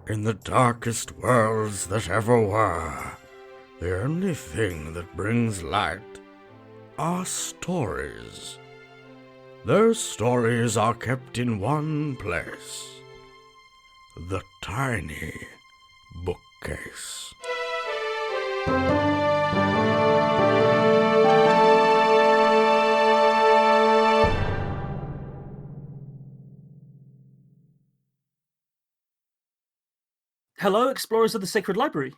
In the darkest worlds that ever were, the only thing that brings light are stories. Those stories are kept in one place, the tiny bookcase. Hello, explorers of the Sacred Library.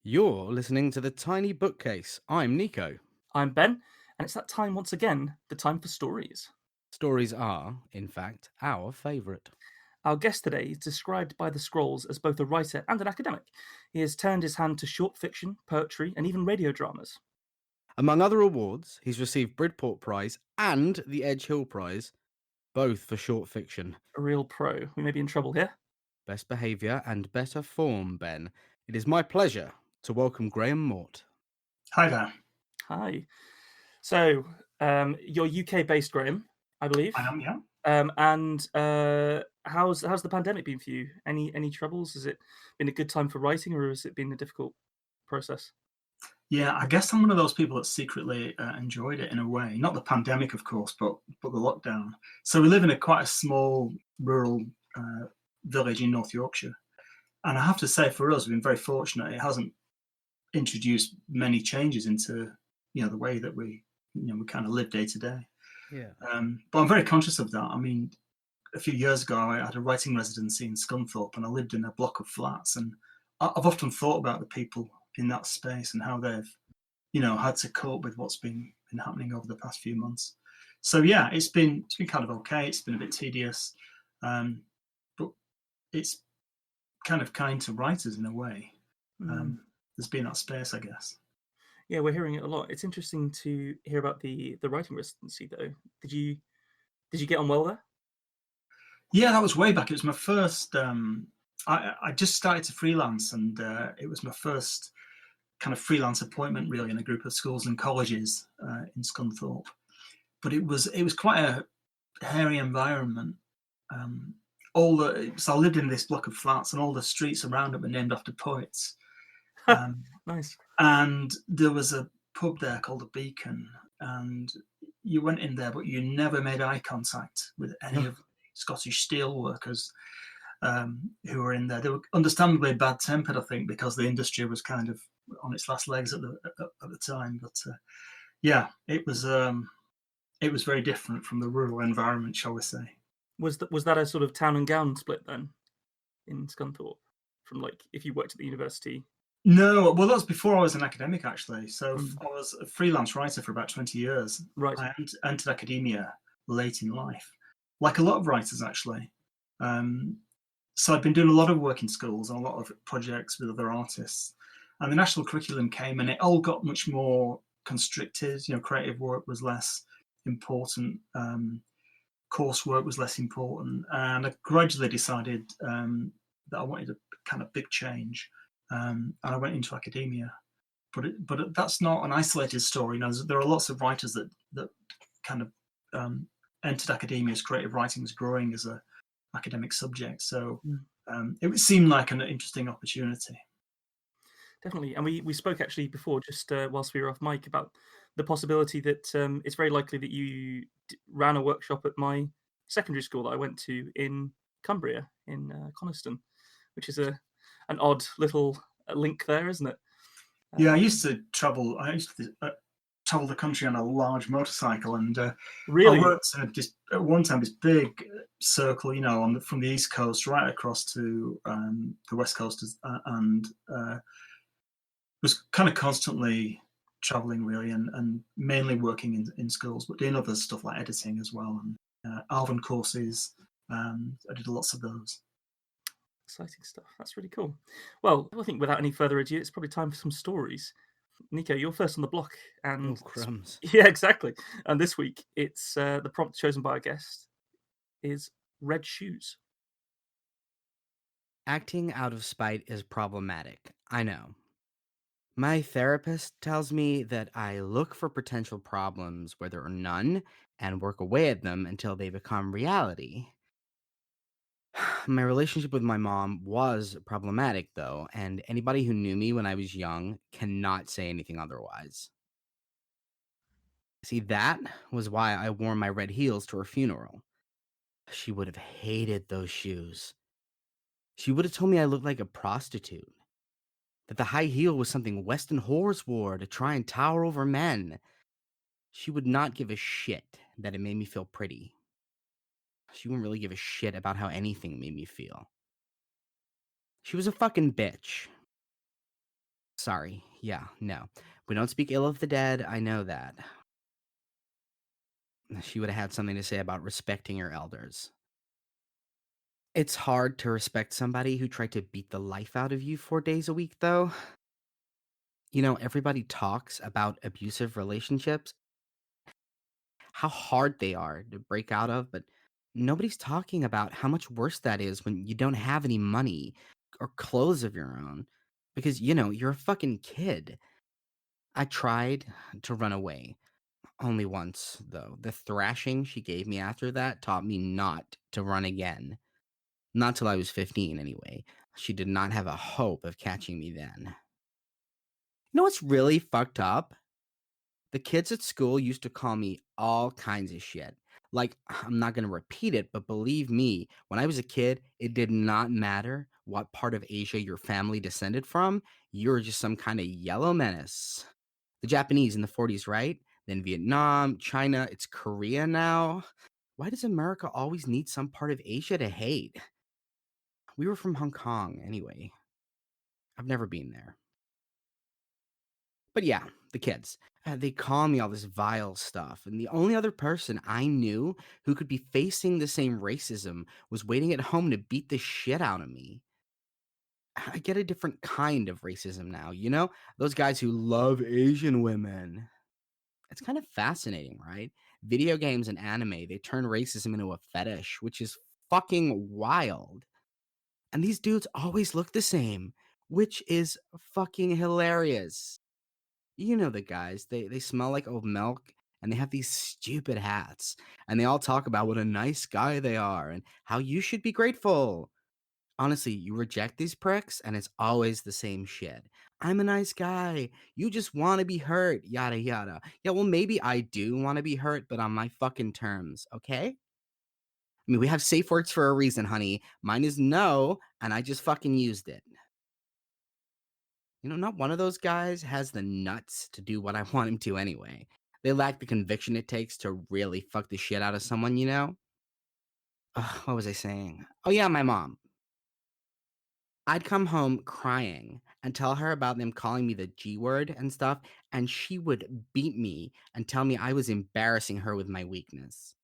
You're listening to the Tiny Bookcase. I'm Nico. I'm Ben, and it's that time once again, the time for stories. Stories are, in fact, our favourite. Our guest today is described by the scrolls as both a writer and an academic. He has turned his hand to short fiction, poetry, and even radio dramas. Among other awards, he's received Bridport Prize and the Edge Hill Prize, both for short fiction. A real pro. We may be in trouble here. Best behaviour and better form, Ben. It is my pleasure to welcome Graham Mort. Hi there. Hi. So, you're UK-based, Graham, I believe. I am, yeah. And how's the pandemic been for you? Any troubles? Has it been a good time for writing, or has it been a difficult process? Yeah, I guess I'm one of those people that secretly enjoyed it in a way. Not the pandemic, of course, but the lockdown. So we live in quite a small rural village in North Yorkshire. And I have to say, for us, we've been very fortunate. It hasn't introduced many changes into, the way that we kind of live day to day. Yeah. But I'm very conscious of that. I mean, a few years ago, I had a writing residency in Scunthorpe, and I lived in a block of flats. And I've often thought about the people in that space and how they've, had to cope with what's been happening over the past few months. So yeah, it's been kind of okay. It's been a bit tedious, but it's kind of kind to writers in a way. There's been that space, I guess. Yeah, we're hearing it a lot. It's interesting to hear about the writing residency, though. Did you get on well there? Yeah, that was way back. It was my first. I just started to freelance, and it was my first kind of freelance appointment, really, in a group of schools and colleges in Scunthorpe. But it was quite a hairy environment. So I lived in this block of flats, and all the streets around it were named after poets. Nice. And there was a pub there called the Beacon, and you went in there, but you never made eye contact with any of the Scottish steel workers who were in there. They were understandably bad-tempered, I think, because the industry was kind of on its last legs at the time. But yeah, it was very different from the rural environment, shall we say. Was that a sort of town and gown split then in Scunthorpe? From like if you worked at the university? No, well, that was before I was an academic, actually. So I was a freelance writer for about 20 years. Right. I entered academia late in life, like a lot of writers, actually. So I'd been doing a lot of work in schools and a lot of projects with other artists. And the national curriculum came, and it all got much more constricted. Creative work was less important. Coursework was less important. And I gradually decided that I wanted a kind of big change. And I went into academia, but that's not an isolated story. There are lots of writers that kind of entered academia as creative writing was growing as a academic subject. So it would seem like an interesting opportunity. Definitely, and we spoke actually before, just whilst we were off mic, about the possibility that it's very likely that you ran a workshop at my secondary school that I went to in Cumbria, in Coniston, which is an odd little link there, isn't it? Yeah, I used to travel the country on a large motorcycle, and really, I worked at one time this big circle, from the East Coast right across to the West Coast, and was kind of constantly traveling, really, and mainly working in schools, but doing other stuff like editing as well, and Alvin courses. I did lots of those. Exciting stuff. That's really cool. Well, I think without any further ado, it's probably time for some stories. Nico, you're first on the block, and crumbs. Yeah, exactly. And this week, it's the prompt chosen by our guest is red shoes. Acting out of spite is problematic, I know. My therapist tells me that I look for potential problems where there are none and work away at them until they become reality. My relationship with my mom was problematic, though, and anybody who knew me when I was young cannot say anything otherwise. See, that was why I wore my red heels to her funeral. She would have hated those shoes. She would have told me I looked like a prostitute, that the high heel was something Weston whores wore to try and tower over men. She would not give a shit that it made me feel pretty. She wouldn't really give a shit about how anything made me feel. She was a fucking bitch. Sorry. Yeah, no. We don't speak ill of the dead. I know that. She would have had something to say about respecting her elders. It's hard to respect somebody who tried to beat the life out of you 4 days a week, though. You know, everybody talks about abusive relationships, how hard they are to break out of, but nobody's talking about how much worse that is when you don't have any money or clothes of your own. Because, you know, you're a fucking kid. I tried to run away. Only once, though. The thrashing she gave me after that taught me not to run again. Not till I was 15, anyway. She did not have a hope of catching me then. You know what's really fucked up? The kids at school used to call me all kinds of shit. Like, I'm not going to repeat it, but believe me, when I was a kid, it did not matter what part of Asia your family descended from. You were just some kind of yellow menace. The Japanese in the 40s, right? Then Vietnam, China, it's Korea now. Why does America always need some part of Asia to hate? We were from Hong Kong, anyway. I've never been there. But yeah, the kids. They call me all this vile stuff, and the only other person I knew who could be facing the same racism was waiting at home to beat the shit out of me. I get a different kind of racism now, you know? Those guys who love Asian women. It's kind of fascinating, right? Video games and anime, they turn racism into a fetish, which is fucking wild. And these dudes always look the same, which is fucking hilarious. You know the guys, they smell like old milk and they have these stupid hats and they all talk about what a nice guy they are and how you should be grateful. Honestly, you reject these pricks and it's always the same shit. I'm a nice guy. You just want to be hurt, yada yada. Yeah, well, maybe I do want to be hurt, but on my fucking terms, okay? I mean, we have safe words for a reason, honey. Mine is no, and I just fucking used it. You know, not one of those guys has the nuts to do what I want him to anyway. They lack the conviction it takes to really fuck the shit out of someone, you know? Ugh, what was I saying? Oh, yeah, my mom. I'd come home crying and tell her about them calling me the G word and stuff, and she would beat me and tell me I was embarrassing her with my weakness.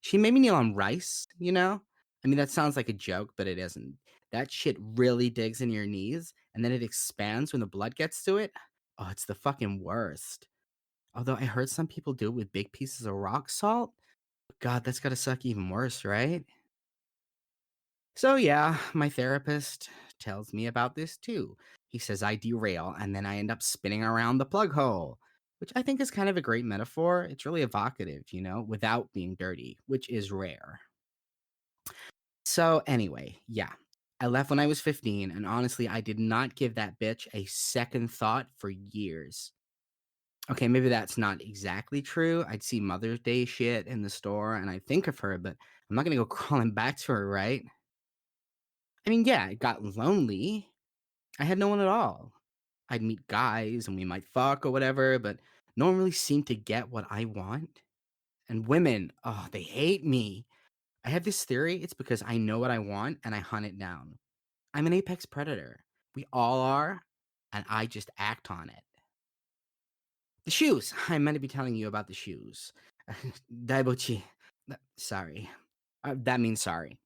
She made me kneel on rice, you know? I mean, that sounds like a joke, but it isn't. That shit really digs in your knees, and then it expands when the blood gets to it. Oh, it's the fucking worst. Although I heard some people do it with big pieces of rock salt. God, that's gotta suck even worse, right? So yeah, my therapist tells me about this too. He says I derail and then I end up spinning around the plug hole, which I think is kind of a great metaphor. It's really evocative, you know, without being dirty, which is rare. So anyway, yeah. I left when I was 15, and honestly, I did not give that bitch a second thought for years. Okay, maybe that's not exactly true. I'd see Mother's Day shit in the store and I'd think of her, but I'm not gonna go crawling back to her, right? I mean, yeah, it got lonely. I had no one at all. I'd meet guys and we might fuck or whatever, but no one really seemed to get what I want. And women, oh, they hate me. I have this theory. It's because I know what I want and I hunt it down. I'm an apex predator. We all are, and I just act on it. The shoes. I meant to be telling you about the shoes. Daibochi. Sorry. That means sorry.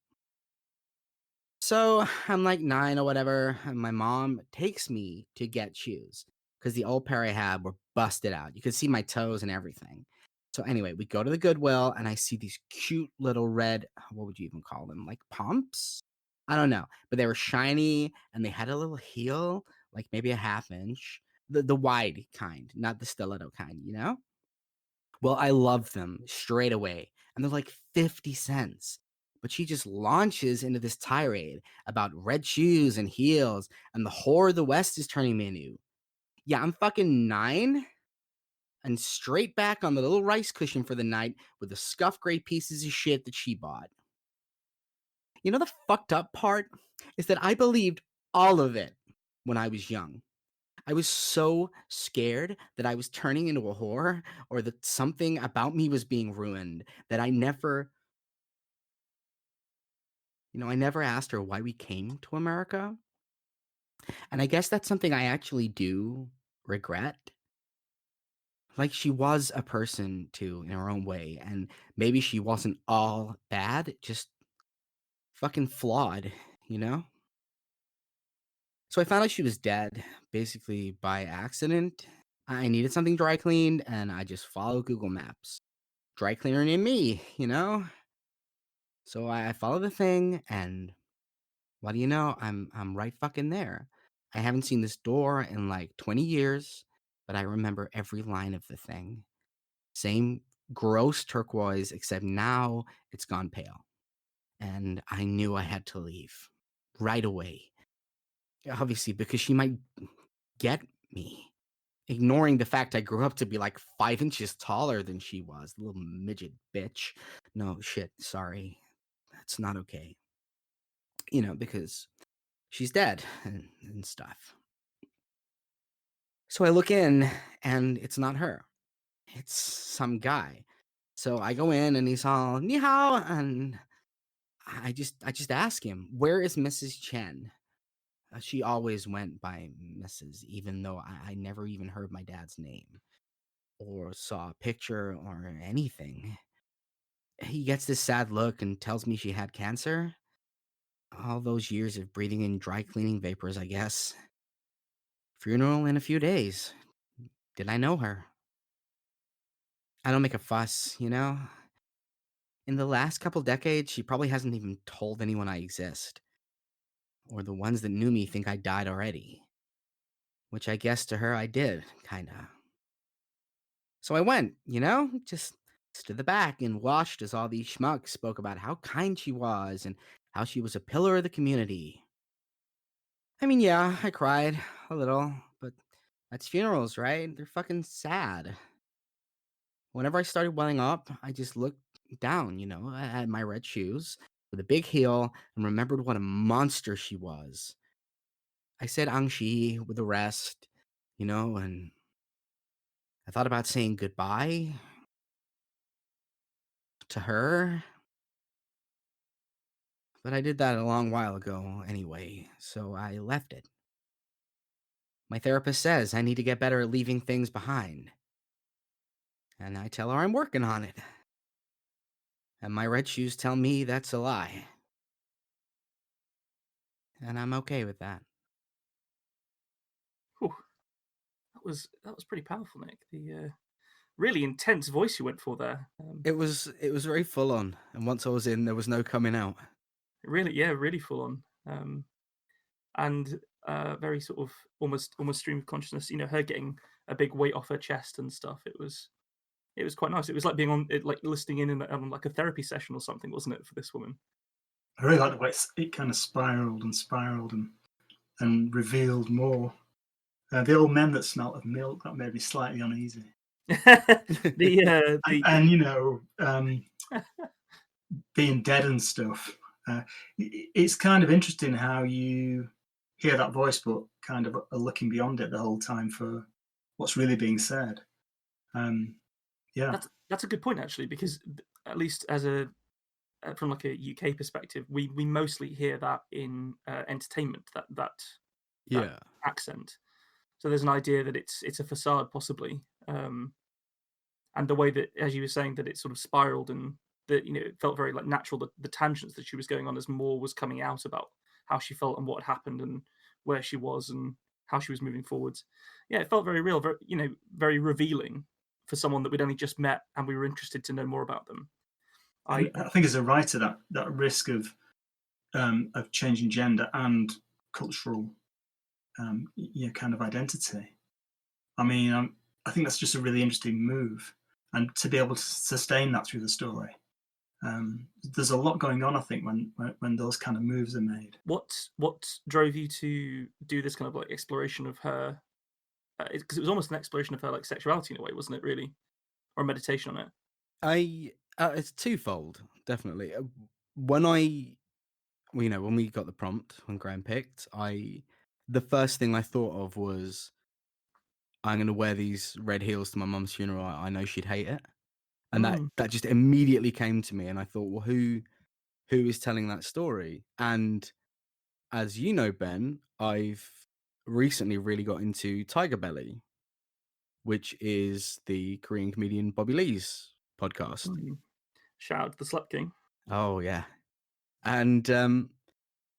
So I'm like 9 or whatever, and my mom takes me to get shoes because the old pair I had were busted out. You could see my toes and everything. So anyway, we go to the Goodwill and I see these cute little red, what would you even call them? Like pumps? I don't know, but they were shiny and they had a little heel, like maybe a half inch, the wide kind, not the stiletto kind, you know? Well, I love them straight away, and they're like 50 cents. But she just launches into this tirade about red shoes and heels and the whore of the West is turning me into. Yeah, I'm fucking 9 and straight back on the little rice cushion for the night with the scuff gray pieces of shit that she bought. You know, the fucked up part is that I believed all of it when I was young. I was so scared that I was turning into a whore or that something about me was being ruined that I never asked her why we came to America. And I guess that's something I actually do regret. Like, she was a person too in her own way, and maybe she wasn't all bad, just fucking flawed, you know? So I found out she was dead, basically by accident. I needed something dry cleaned, and I just followed Google Maps. Dry cleaner near me, you know? So I followed the thing, and what do you know? I'm right fucking there. I haven't seen this door in like 20 years, but I remember every line of the thing. Same gross turquoise, except now it's gone pale. And I knew I had to leave right away. Obviously, because she might get me, ignoring the fact I grew up to be like 5 inches taller than she was, little midget bitch. No, shit, sorry. That's not okay. You know, because she's dead and stuff. So I look in, and it's not her. It's some guy. So I go in, and he's all, ni hao, and I just ask him, where is Mrs. Chen? She always went by Mrs., even though I never even heard my dad's name or saw a picture or anything. He gets this sad look and tells me she had cancer. All those years of breathing in dry cleaning vapors, I guess. Funeral in a few days. Did I know her? I don't make a fuss, you know? In the last couple decades, she probably hasn't even told anyone I exist. Or the ones that knew me think I died already. Which I guess to her I did, kinda. So I went, you know, just stood the back and watched as all these schmucks spoke about how kind she was and how she was a pillar of the community. I mean, yeah, I cried a little, but that's funerals, right? They're fucking sad. Whenever I started welling up, I just looked down, you know, at my red shoes with a big heel and remembered what a monster she was. I said Angshi with the rest, you know, and I thought about saying goodbye to her, but I did that a long while ago anyway, so I left it. My therapist says I need to get better at leaving things behind, and I tell her I'm working on it. And my red shoes tell me that's a lie. And I'm okay with that. Whew. That was pretty powerful, Nick. The really intense voice you went for there. It was very full on, and once I was in, there was no coming out. Really full on. And very sort of almost stream of consciousness. You know, her getting a big weight off her chest and stuff. It was quite nice. It was like being on it, like listening in on like a therapy session or something, wasn't it, for this woman? I really like the way it kind of spiraled and revealed more. The old men that smelt of milk, that made me slightly uneasy. And you know, being dead and stuff. It's kind of interesting how you hear that voice, but kind of are looking beyond it the whole time for what's really being said. Yeah, that's a good point actually, because at least from like a UK perspective, we mostly hear that in entertainment, that accent. So there's an idea that it's a facade possibly, and the way that, as you were saying, that it sort of spiraled and that, you know, it felt very like natural, the tangents that she was going on as more was coming out about how she felt and what had happened and where she was and how she was moving forwards. Yeah, it felt very real, very, you know, very revealing for someone that we'd only just met and we were interested to know more about them. I think as a writer, that risk of changing gender and cultural kind of identity. I mean, I think that's just a really interesting move, and to be able to sustain that through the story, There's a lot going on, I think, when those kind of moves are made. What drove you to do this kind of like exploration of her? Because it was almost an exploration of her like sexuality in a way, wasn't it? Really, or a meditation on it. It's twofold, definitely. When when we got the prompt, when Graham picked, the first thing I thought of was, I'm going to wear these red heels to my mum's funeral. I know she'd hate it. And that just immediately came to me, and I thought, well, who is telling that story? And as you know, Ben, I've recently really got into Tiger Belly, which is the Korean comedian Bobby Lee's podcast. Shout out to the Slut King. Oh yeah. And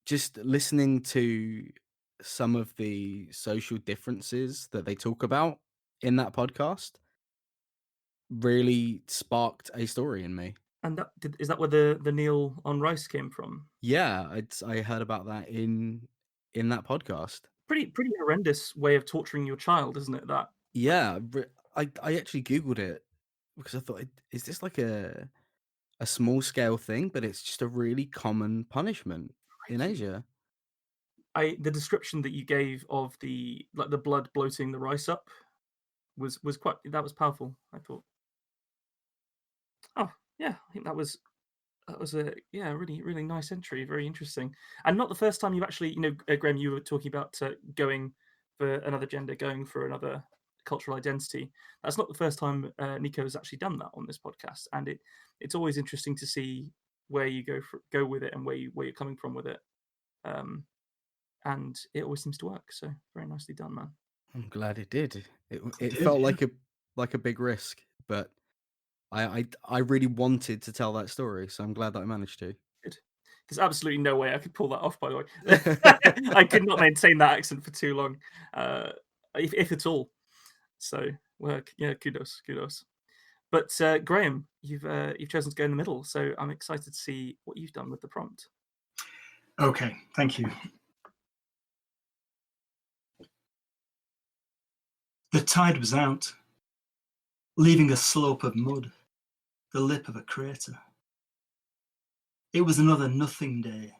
just listening to some of the social differences that they talk about in that podcast really sparked a story in me. And is that where the Neil on Rice came from? Yeah, I heard about that in that podcast. Pretty horrendous way of torturing your child, isn't it? That. Yeah, I actually googled it because I thought, is this like a small scale thing? But it's just a really common punishment in Asia. The description that you gave of the blood bloating the rice up was powerful, I thought. Oh yeah, I think that was a really, really nice entry, very interesting, and not the first time you've actually, Graham, you were talking about going for another gender, going for another cultural identity. That's not the first time Nico has actually done that on this podcast, and it's always interesting to see where you go with it and where you're coming from with it. And it always seems to work. So very nicely done, man. I'm glad it did. It felt like a big risk, but I really wanted to tell that story, so I'm glad that I managed to. Good. There's absolutely no way I could pull that off, by the way. I could not maintain that accent for too long, if at all. So, kudos. But Graham, you've chosen to go in the middle, so I'm excited to see what you've done with the prompt. Okay, thank you. The tide was out, leaving a slope of mud, the lip of a crater. It was another nothing day.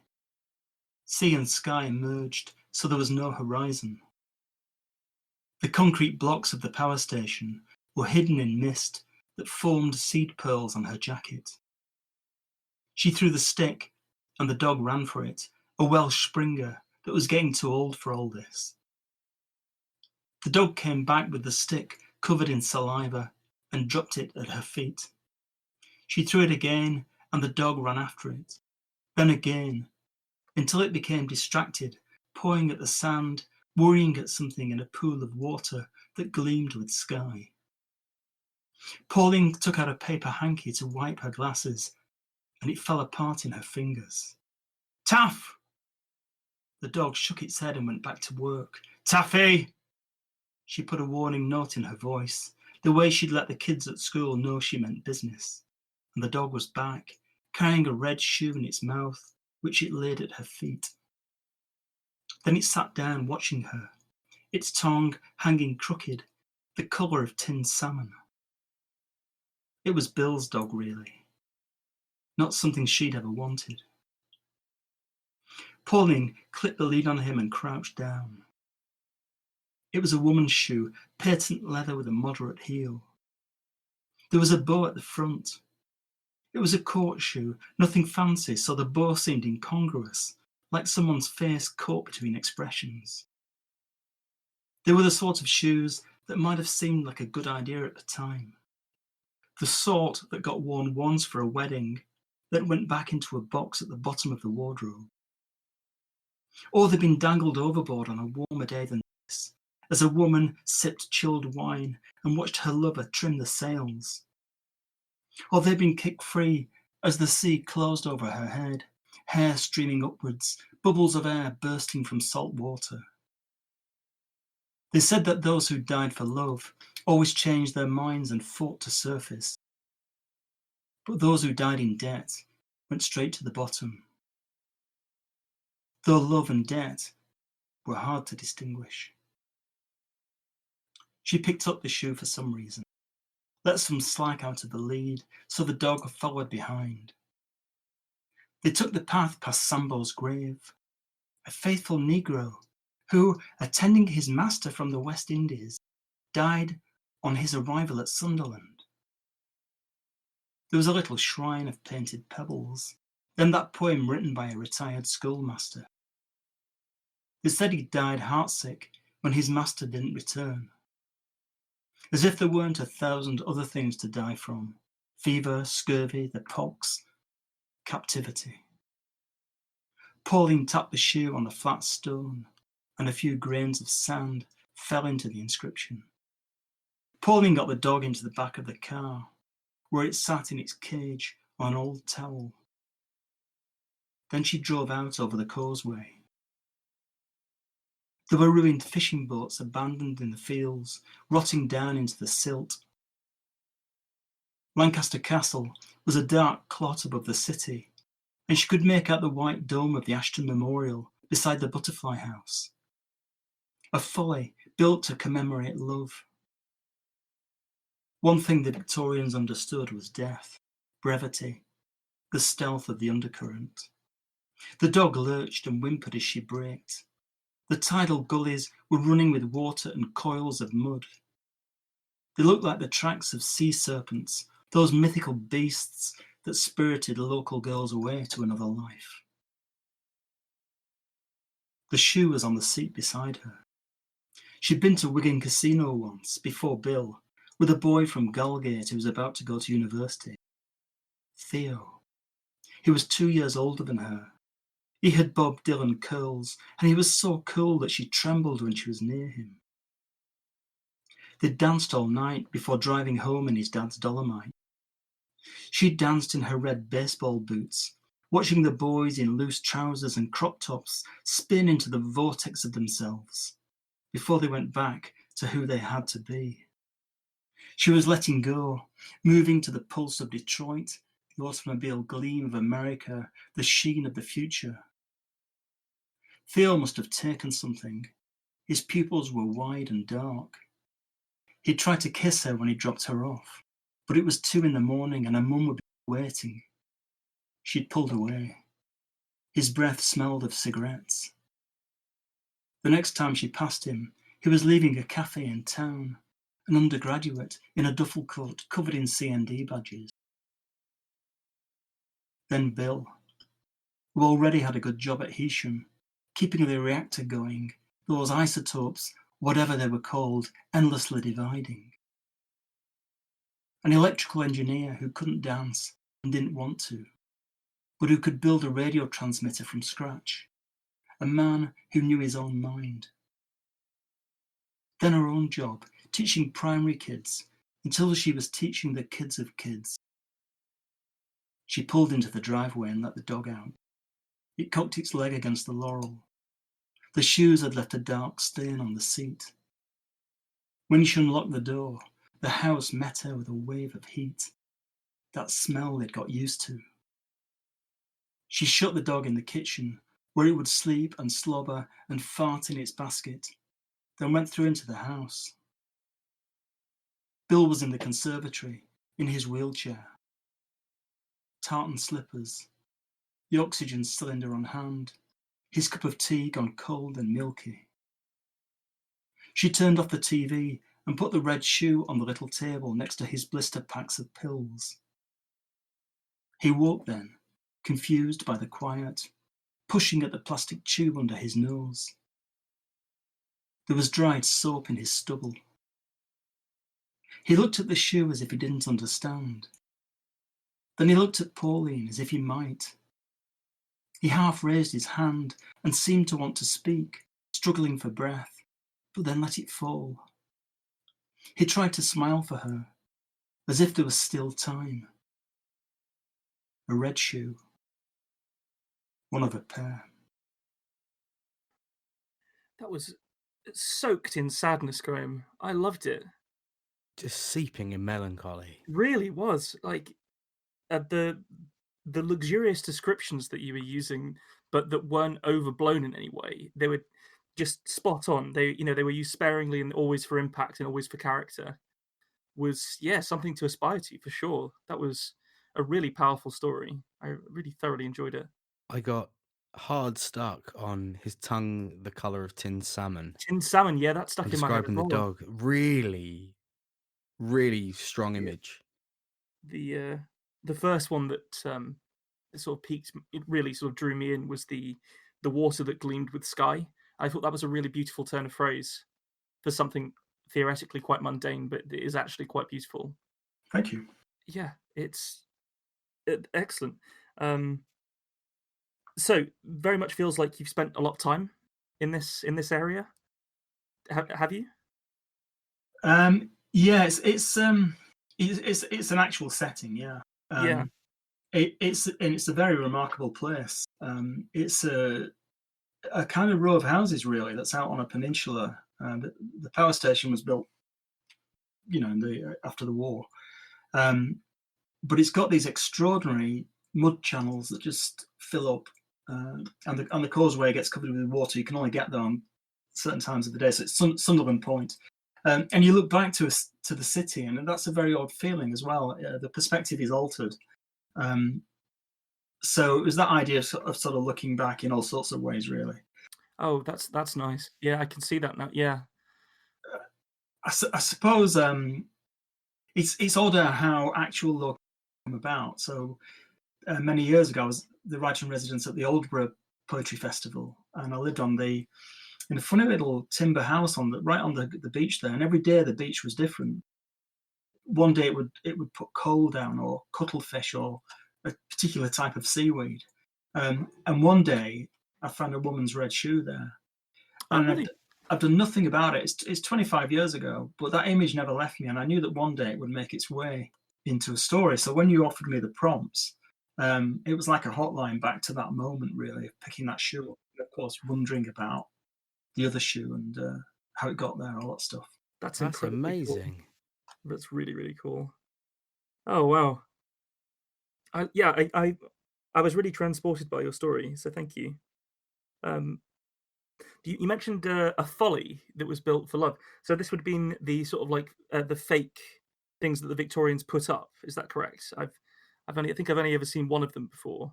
Sea and sky merged, so there was no horizon. The concrete blocks of the power station were hidden in mist that formed seed pearls on her jacket. She threw the stick, and the dog ran for it, a Welsh Springer that was getting too old for all this. The dog came back with the stick covered in saliva and dropped it at her feet. She threw it again, and the dog ran after it. Then again, until it became distracted, pawing at the sand, worrying at something in a pool of water that gleamed with sky. Pauline took out a paper hanky to wipe her glasses, and it fell apart in her fingers. Taff! The dog shook its head and went back to work. Taffy! She put a warning note in her voice, the way she'd let the kids at school know she meant business. And the dog was back, carrying a red shoe in its mouth, which it laid at her feet. Then it sat down watching her, its tongue hanging crooked, the colour of tinned salmon. It was Bill's dog, really, not something she'd ever wanted. Pauline clipped the lead on him and crouched down. It was a woman's shoe, patent leather with a moderate heel. There was a bow at the front. It was a court shoe, nothing fancy, so the bow seemed incongruous, like someone's face caught between expressions. They were the sort of shoes that might have seemed like a good idea at the time. The sort that got worn once for a wedding, then went back into a box at the bottom of the wardrobe. Or they'd been dangled overboard on a warmer day than this, as a woman sipped chilled wine and watched her lover trim the sails. Or they'd been kicked free as the sea closed over her head, hair streaming upwards, bubbles of air bursting from salt water. They said that those who died for love always changed their minds and fought to surface. But those who died in debt went straight to the bottom. Though love and debt were hard to distinguish. She picked up the shoe for some reason, let some slack out of the lead, so the dog followed behind. They took the path past Sambo's grave, a faithful Negro who, attending his master from the West Indies, died on his arrival at Sunderland. There was a little shrine of painted pebbles, then that poem written by a retired schoolmaster. They said he died heartsick when his master didn't return. As if there weren't 1,000 other things to die from: fever, scurvy, the pox, captivity. Pauline tapped the shoe on the flat stone, and a few grains of sand fell into the inscription. Pauline got the dog into the back of the car, where it sat in its cage on an old towel. Then she drove out over the causeway. There were ruined fishing boats abandoned in the fields, rotting down into the silt. Lancaster Castle was a dark clot above the city, and she could make out the white dome of the Ashton Memorial beside the Butterfly House. A folly built to commemorate love. One thing the Victorians understood was death, brevity, the stealth of the undercurrent. The dog lurched and whimpered as she braked. The tidal gullies were running with water and coils of mud. They looked like the tracks of sea serpents, those mythical beasts that spirited local girls away to another life. The shoe was on the seat beside her. She'd been to Wigan Casino once, before Bill, with a boy from Galgate who was about to go to university. Theo. He was 2 years older than her. He had Bob Dylan curls, and he was so cool that she trembled when she was near him. They danced all night before driving home in his dad's Dolomite. She danced in her red baseball boots, watching the boys in loose trousers and crop tops spin into the vortex of themselves before they went back to who they had to be. She was letting go, moving to the pulse of Detroit, the automobile gleam of America, the sheen of the future. Theo must have taken something. His pupils were wide and dark. He'd tried to kiss her when he dropped her off, but it was 2 a.m. and her mum would be waiting. She'd pulled away. His breath smelled of cigarettes. The next time she passed him, he was leaving a cafe in town, an undergraduate in a duffel coat covered in CND badges. Then Bill, who already had a good job at Hesham, keeping the reactor going, those isotopes, whatever they were called, endlessly dividing. An electrical engineer who couldn't dance and didn't want to, but who could build a radio transmitter from scratch. A man who knew his own mind. Then her own job, teaching primary kids, until she was teaching the kids of kids. She pulled into the driveway and let the dog out. It cocked its leg against the laurel. The shoes had left a dark stain on the seat. When she unlocked the door, the house met her with a wave of heat, that smell they'd got used to. She shut the dog in the kitchen, where it would sleep and slobber and fart in its basket, then went through into the house. Bill was in the conservatory, in his wheelchair. Tartan slippers, the oxygen cylinder on hand, his cup of tea gone cold and milky. She turned off the TV and put the red shoe on the little table next to his blister packs of pills. He woke then, confused by the quiet, pushing at the plastic tube under his nose. There was dried soap in his stubble. He looked at the shoe as if he didn't understand. Then he looked at Pauline as if he might. He half raised his hand and seemed to want to speak, struggling for breath, but then let it fall. He tried to smile for her, as if there was still time. A red shoe. One of a pair. That was soaked in sadness, Graham. I loved it. Just seeping in melancholy. Really was. Like the luxurious descriptions that you were using, but that weren't overblown in any way. They were just spot on. They were used sparingly and always for impact and always for character. Was something to aspire to for sure. That was a really powerful story. I really thoroughly enjoyed it. I got hard stuck on his tongue the color of tinned salmon. Tin salmon, yeah, that stuck And in my head as describing the well. dog. Really, really strong Yeah. image. The first one that sort of piqued, it really sort of drew me in was the water that gleamed with sky. I thought that was a really beautiful turn of phrase for something theoretically quite mundane, but it is actually quite beautiful. Thank you. Yeah, it's excellent. So very much feels like you've spent a lot of time in this area. Have you? Yeah, it's an actual setting. Yeah. Yeah. It's a very remarkable place. It's a kind of row of houses really that's out on a peninsula. The power station was built, after the war, but it's got these extraordinary mud channels that just fill up, and the causeway gets covered with water. You can only get there on certain times of the day. So it's Sunderland Point, and you look back to the city, and that's a very odd feeling as well. The perspective is altered. So it was that idea of sort of looking back in all sorts of ways, really. Oh, that's nice. Yeah, I can see that now. Yeah. I suppose it's odder how actual law came about. So many years ago, I was the writer in residence at the Oldborough Poetry Festival, and I lived in a funny little timber house right on the beach there. And every day the beach was different. One day it would put coal down, or cuttlefish, or a particular type of seaweed. And one day I found a woman's red shoe there, Oh, and really? I've done nothing about it. It's 25 years ago, but that image never left me, and I knew that one day it would make its way into a story. So when you offered me the prompts, it was like a hotline back to that moment, really, of picking that shoe up, and of course wondering about the other shoe and how it got there, all that stuff. That's That's incredibly cool. amazing. That's really, really cool. Oh wow. I was really transported by your story, so thank you. You mentioned a folly that was built for love. So this would have been the sort of like the fake things that the Victorians put up. Is that correct? I think I've only ever seen one of them before.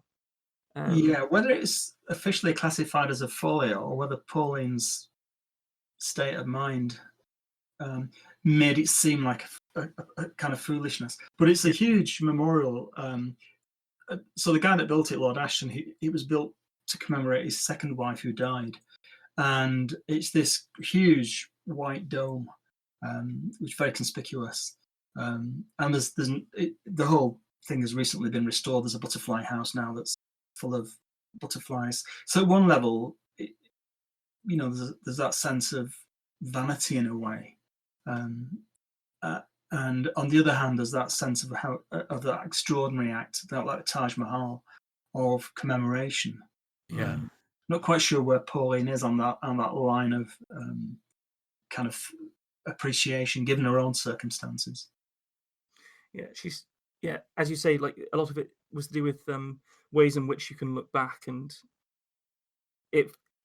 Yeah, whether it's officially classified as a folly or whether Pauline's state of mind made it seem like a kind of foolishness, but it's a huge memorial. So the guy that built it, Lord Ashton, it was built to commemorate his second wife who died, and it's this huge white dome, which is very conspicuous. And the whole thing has recently been restored. There's a butterfly house now that's full of butterflies. So at one level, there's that sense of vanity in a way, and on the other hand, there's that sense of that extraordinary act, that like Taj Mahal, of commemoration. Yeah. Not quite sure where Pauline is on that line of kind of appreciation, given her own circumstances. Yeah, as you say, like a lot of it was to do with ways in which you can look back, and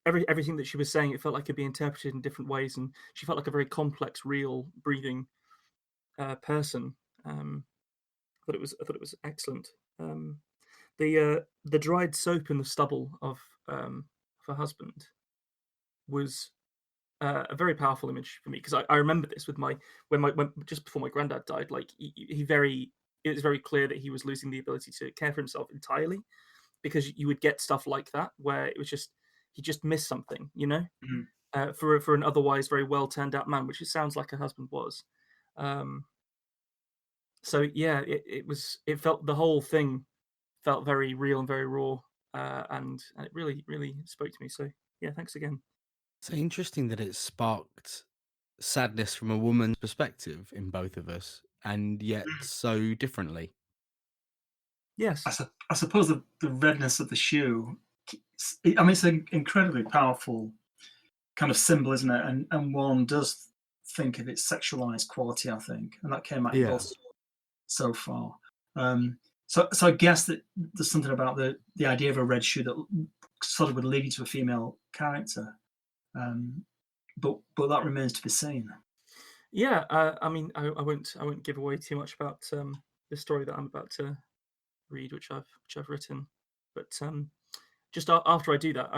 everything that she was saying, it felt like it could be interpreted in different ways, and she felt like a very complex, real, breathing person. I thought it was excellent. The dried soap in the stubble of her husband was a very powerful image for me, because I remember this with when just before my granddad died. Like it was very clear that he was losing the ability to care for himself entirely, because you would get stuff like that where it was just he just missed something, Mm-hmm. For an otherwise very well turned out man, which it sounds like her husband was. So yeah, it felt, the whole thing felt very real and very raw, and it really, really spoke to me. So yeah, thanks again. It's interesting that it sparked sadness from a woman's perspective in both of us, and yet so differently. Yes. I suppose the redness of the shoe, I mean, it's an incredibly powerful kind of symbol, isn't it? And one does think of its sexualized quality, I think, and that came out in both so far. So I guess that there's something about the idea of a red shoe that sort of would lead you to a female character, but that remains to be seen. Yeah, I mean, I won't give away too much about the story that I'm about to read, which I've written. But just after I do that,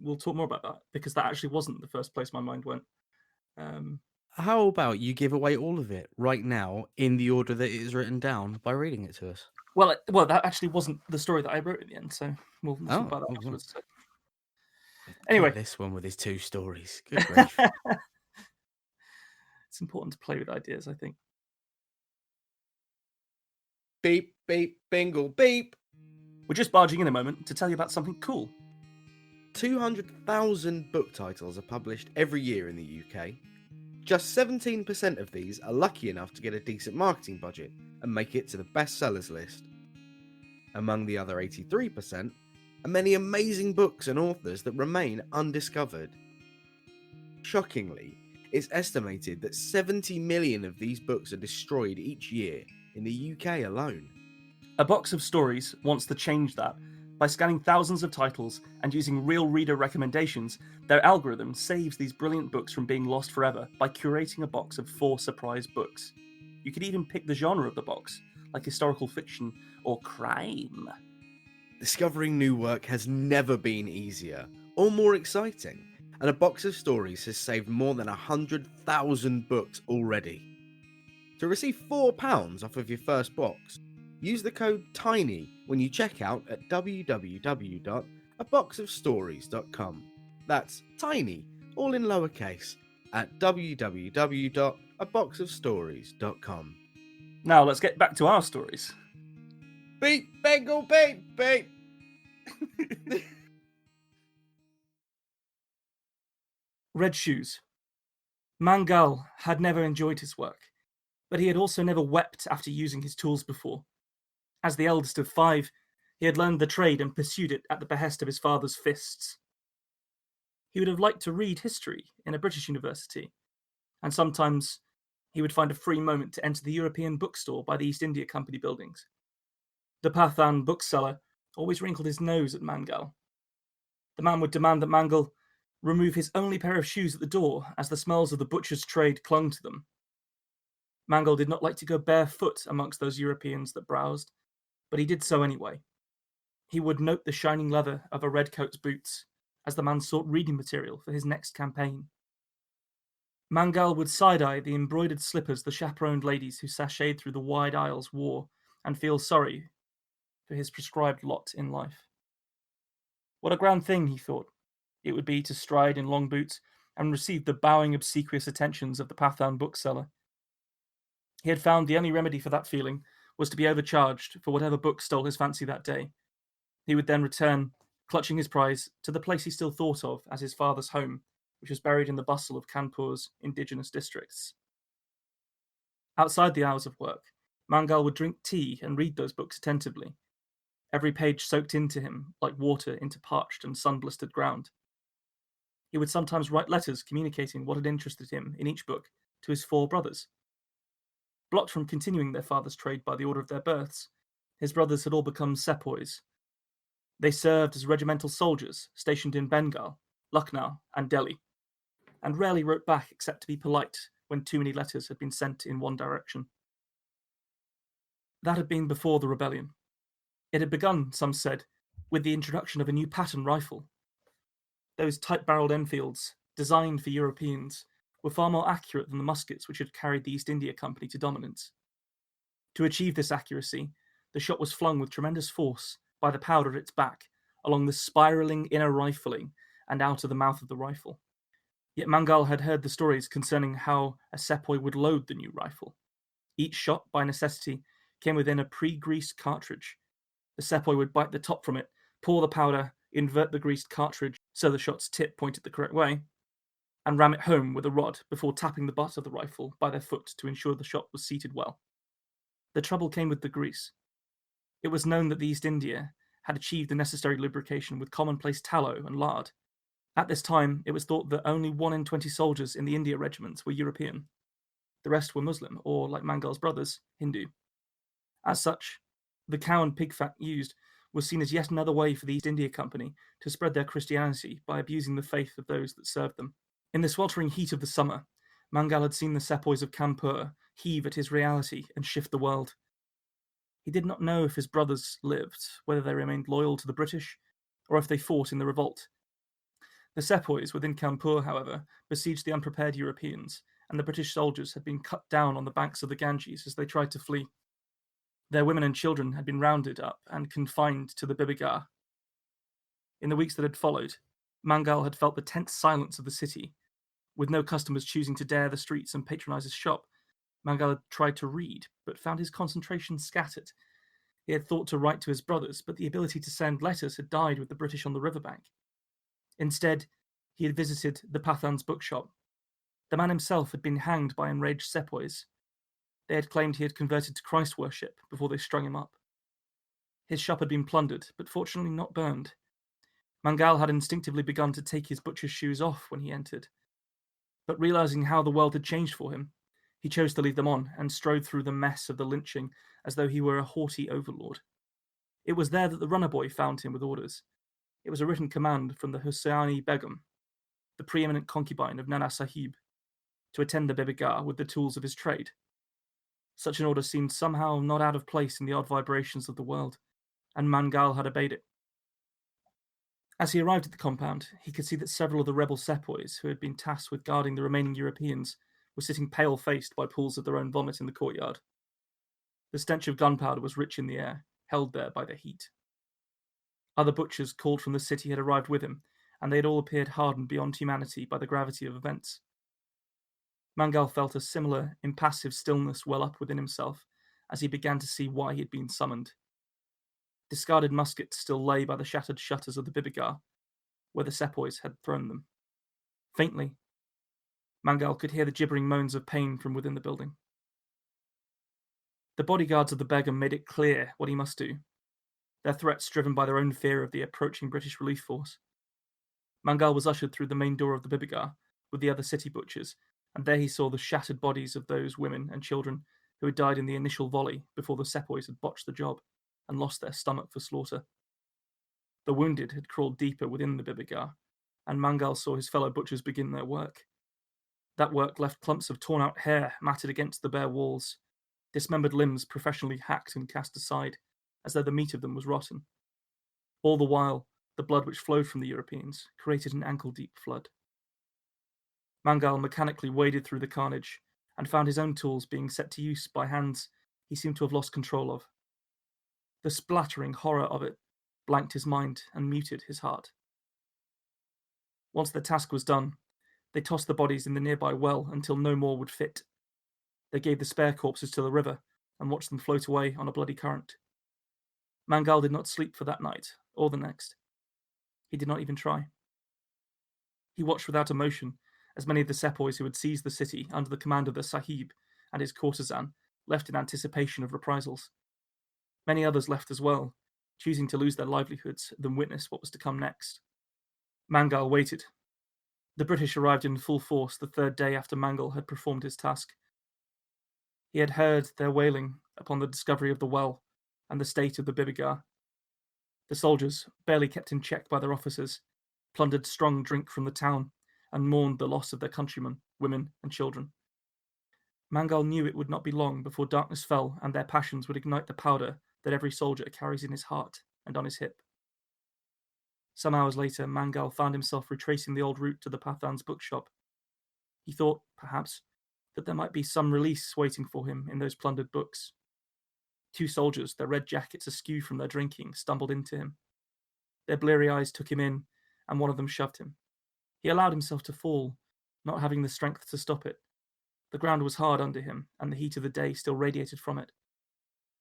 we'll talk more about that, because that actually wasn't the first place my mind went. How about you give away all of it right now in the order that it is written down by reading it to us? Well, that actually wasn't the story that I wrote in the end, so we'll talk about that afterwards. So. Anyway, this one with his 2 stories. Good grief. It's important to play with ideas, I think. Beep, beep, bingle, beep. We're just barging in a moment to tell you about something cool. 200,000 book titles are published every year in the UK. Just 17% of these are lucky enough to get a decent marketing budget and make it to the bestsellers list. Among the other 83% are many amazing books and authors that remain undiscovered. Shockingly, it's estimated that 70 million of these books are destroyed each year in the UK alone. A Box of Stories wants to change that. By scanning thousands of titles and using real reader recommendations, their algorithm saves these brilliant books from being lost forever by curating a box of 4 surprise books. You could even pick the genre of the box, like historical fiction or crime. Discovering new work has never been easier or more exciting, and A Box of Stories has saved more than 100,000 books already. To receive £4 off of your first box, use the code TINY when you check out at www.aboxofstories.com. That's TINY, all in lowercase, at www.aboxofstories.com. Now let's get back to our stories. Beep, Bengal, beep, beep. Red Shoes. Mangal had never enjoyed his work, but he had also never wept after using his tools before. As the eldest of 5, he had learned the trade and pursued it at the behest of his father's fists. He would have liked to read history in a British university, and sometimes he would find a free moment to enter the European bookstore by the East India Company buildings. The Pathan bookseller always wrinkled his nose at Mangal. The man would demand that Mangal remove his only pair of shoes at the door, as the smells of the butcher's trade clung to them. Mangal did not like to go barefoot amongst those Europeans that browsed, but he did so anyway. He would note the shining leather of a redcoat's boots as the man sought reading material for his next campaign. Mangal would side-eye the embroidered slippers the chaperoned ladies who sashayed through the wide aisles wore, and feel sorry for his prescribed lot in life. What a grand thing, he thought, it would be to stride in long boots and receive the bowing, obsequious attentions of the Pathan bookseller. He had found the only remedy for that feeling was to be overcharged for whatever book stole his fancy that day. He would then return, clutching his prize, to the place he still thought of as his father's home, which was buried in the bustle of Kanpur's indigenous districts. Outside the hours of work, Mangal would drink tea and read those books attentively. Every page soaked into him like water into parched and sun-blistered ground. He would sometimes write letters communicating what had interested him in each book to his 4 brothers. Blocked from continuing their father's trade by the order of their births, his brothers had all become sepoys. They served as regimental soldiers stationed in Bengal, Lucknow, and Delhi, and rarely wrote back except to be polite when too many letters had been sent in one direction. That had been before the rebellion. It had begun, some said, with the introduction of a new pattern rifle. Those tight-barreled Enfields, designed for Europeans, were far more accurate than the muskets which had carried the East India Company to dominance. To achieve this accuracy, the shot was flung with tremendous force by the powder at its back, along the spiralling inner rifling and out of the mouth of the rifle. Yet Mangal had heard the stories concerning how a sepoy would load the new rifle. Each shot, by necessity, came within a pre-greased cartridge. The sepoy would bite the top from it, pour the powder, invert the greased cartridge so the shot's tip pointed the correct way, and ram it home with a rod before tapping the butt of the rifle by their foot to ensure the shot was seated well. The trouble came with the grease. It was known that the East India had achieved the necessary lubrication with commonplace tallow and lard. At this time, it was thought that only 1 in 20 soldiers in the India regiments were European. The rest were Muslim, or, like Mangal's brothers, Hindu. As such, the cow and pig fat used was seen as yet another way for the East India Company to spread their Christianity by abusing the faith of those that served them. In the sweltering heat of the summer, Mangal had seen the sepoys of Kanpur heave at his reality and shift the world. He did not know if his brothers lived, whether they remained loyal to the British, or if they fought in the revolt. The sepoys within Kanpur, however, besieged the unprepared Europeans, and the British soldiers had been cut down on the banks of the Ganges as they tried to flee. Their women and children had been rounded up and confined to the Bibigar. In the weeks that had followed, Mangal had felt the tense silence of the city. With no customers choosing to dare the streets and patronize his shop, Mangal had tried to read, but found his concentration scattered. He had thought to write to his brothers, but the ability to send letters had died with the British on the riverbank. Instead, he had visited the Pathan's bookshop. The man himself had been hanged by enraged sepoys. They had claimed he had converted to Christ worship before they strung him up. His shop had been plundered, but fortunately not burned. Mangal had instinctively begun to take his butcher's shoes off when he entered. But realizing how the world had changed for him, he chose to leave them on and strode through the mess of the lynching as though he were a haughty overlord. It was there that the runner boy found him with orders. It was a written command from the Hussaini Begum, the preeminent concubine of Nana Sahib, to attend the Bibigar with the tools of his trade. Such an order seemed somehow not out of place in the odd vibrations of the world, and Mangal had obeyed it. As he arrived at the compound, he could see that several of the rebel sepoys who had been tasked with guarding the remaining Europeans were sitting pale-faced by pools of their own vomit in the courtyard. The stench of gunpowder was rich in the air, held there by the heat. Other butchers called from the city had arrived with him, and they had all appeared hardened beyond humanity by the gravity of events. Mangal felt a similar, impassive stillness well up within himself as he began to see why he had been summoned. Discarded muskets still lay by the shattered shutters of the Bibigar, where the sepoys had thrown them. Faintly, Mangal could hear the gibbering moans of pain from within the building. The bodyguards of the Begum made it clear what he must do, their threats driven by their own fear of the approaching British relief force. Mangal was ushered through the main door of the Bibigar with the other city butchers, and there he saw the shattered bodies of those women and children who had died in the initial volley before the sepoys had botched the job and lost their stomach for slaughter. The wounded had crawled deeper within the Bibigar, and Mangal saw his fellow butchers begin their work. That work left clumps of torn-out hair matted against the bare walls, dismembered limbs professionally hacked and cast aside, as though the meat of them was rotten. All the while, the blood which flowed from the Europeans created an ankle-deep flood. Mangal mechanically waded through the carnage and found his own tools being set to use by hands he seemed to have lost control of. The splattering horror of it blanked his mind and muted his heart. Once the task was done, they tossed the bodies in the nearby well until no more would fit. They gave the spare corpses to the river and watched them float away on a bloody current. Mangal did not sleep for that night or the next. He did not even try. He watched without emotion as many of the sepoys who had seized the city under the command of the Sahib and his courtesan left in anticipation of reprisals. Many others left as well, choosing to lose their livelihoods than witness what was to come next. Mangal waited. The British arrived in full force the third day after Mangal had performed his task. He had heard their wailing upon the discovery of the well and the state of the Bibigar. The soldiers, barely kept in check by their officers, plundered strong drink from the town and mourned the loss of their countrymen, women, and children. Mangal knew it would not be long before darkness fell and their passions would ignite the powder that every soldier carries in his heart and on his hip. Some hours later, Mangal found himself retracing the old route to the Pathan's bookshop. He thought, perhaps, that there might be some release waiting for him in those plundered books. Two soldiers, their red jackets askew from their drinking, stumbled into him. Their bleary eyes took him in, and one of them shoved him. He allowed himself to fall, not having the strength to stop it. The ground was hard under him, and the heat of the day still radiated from it.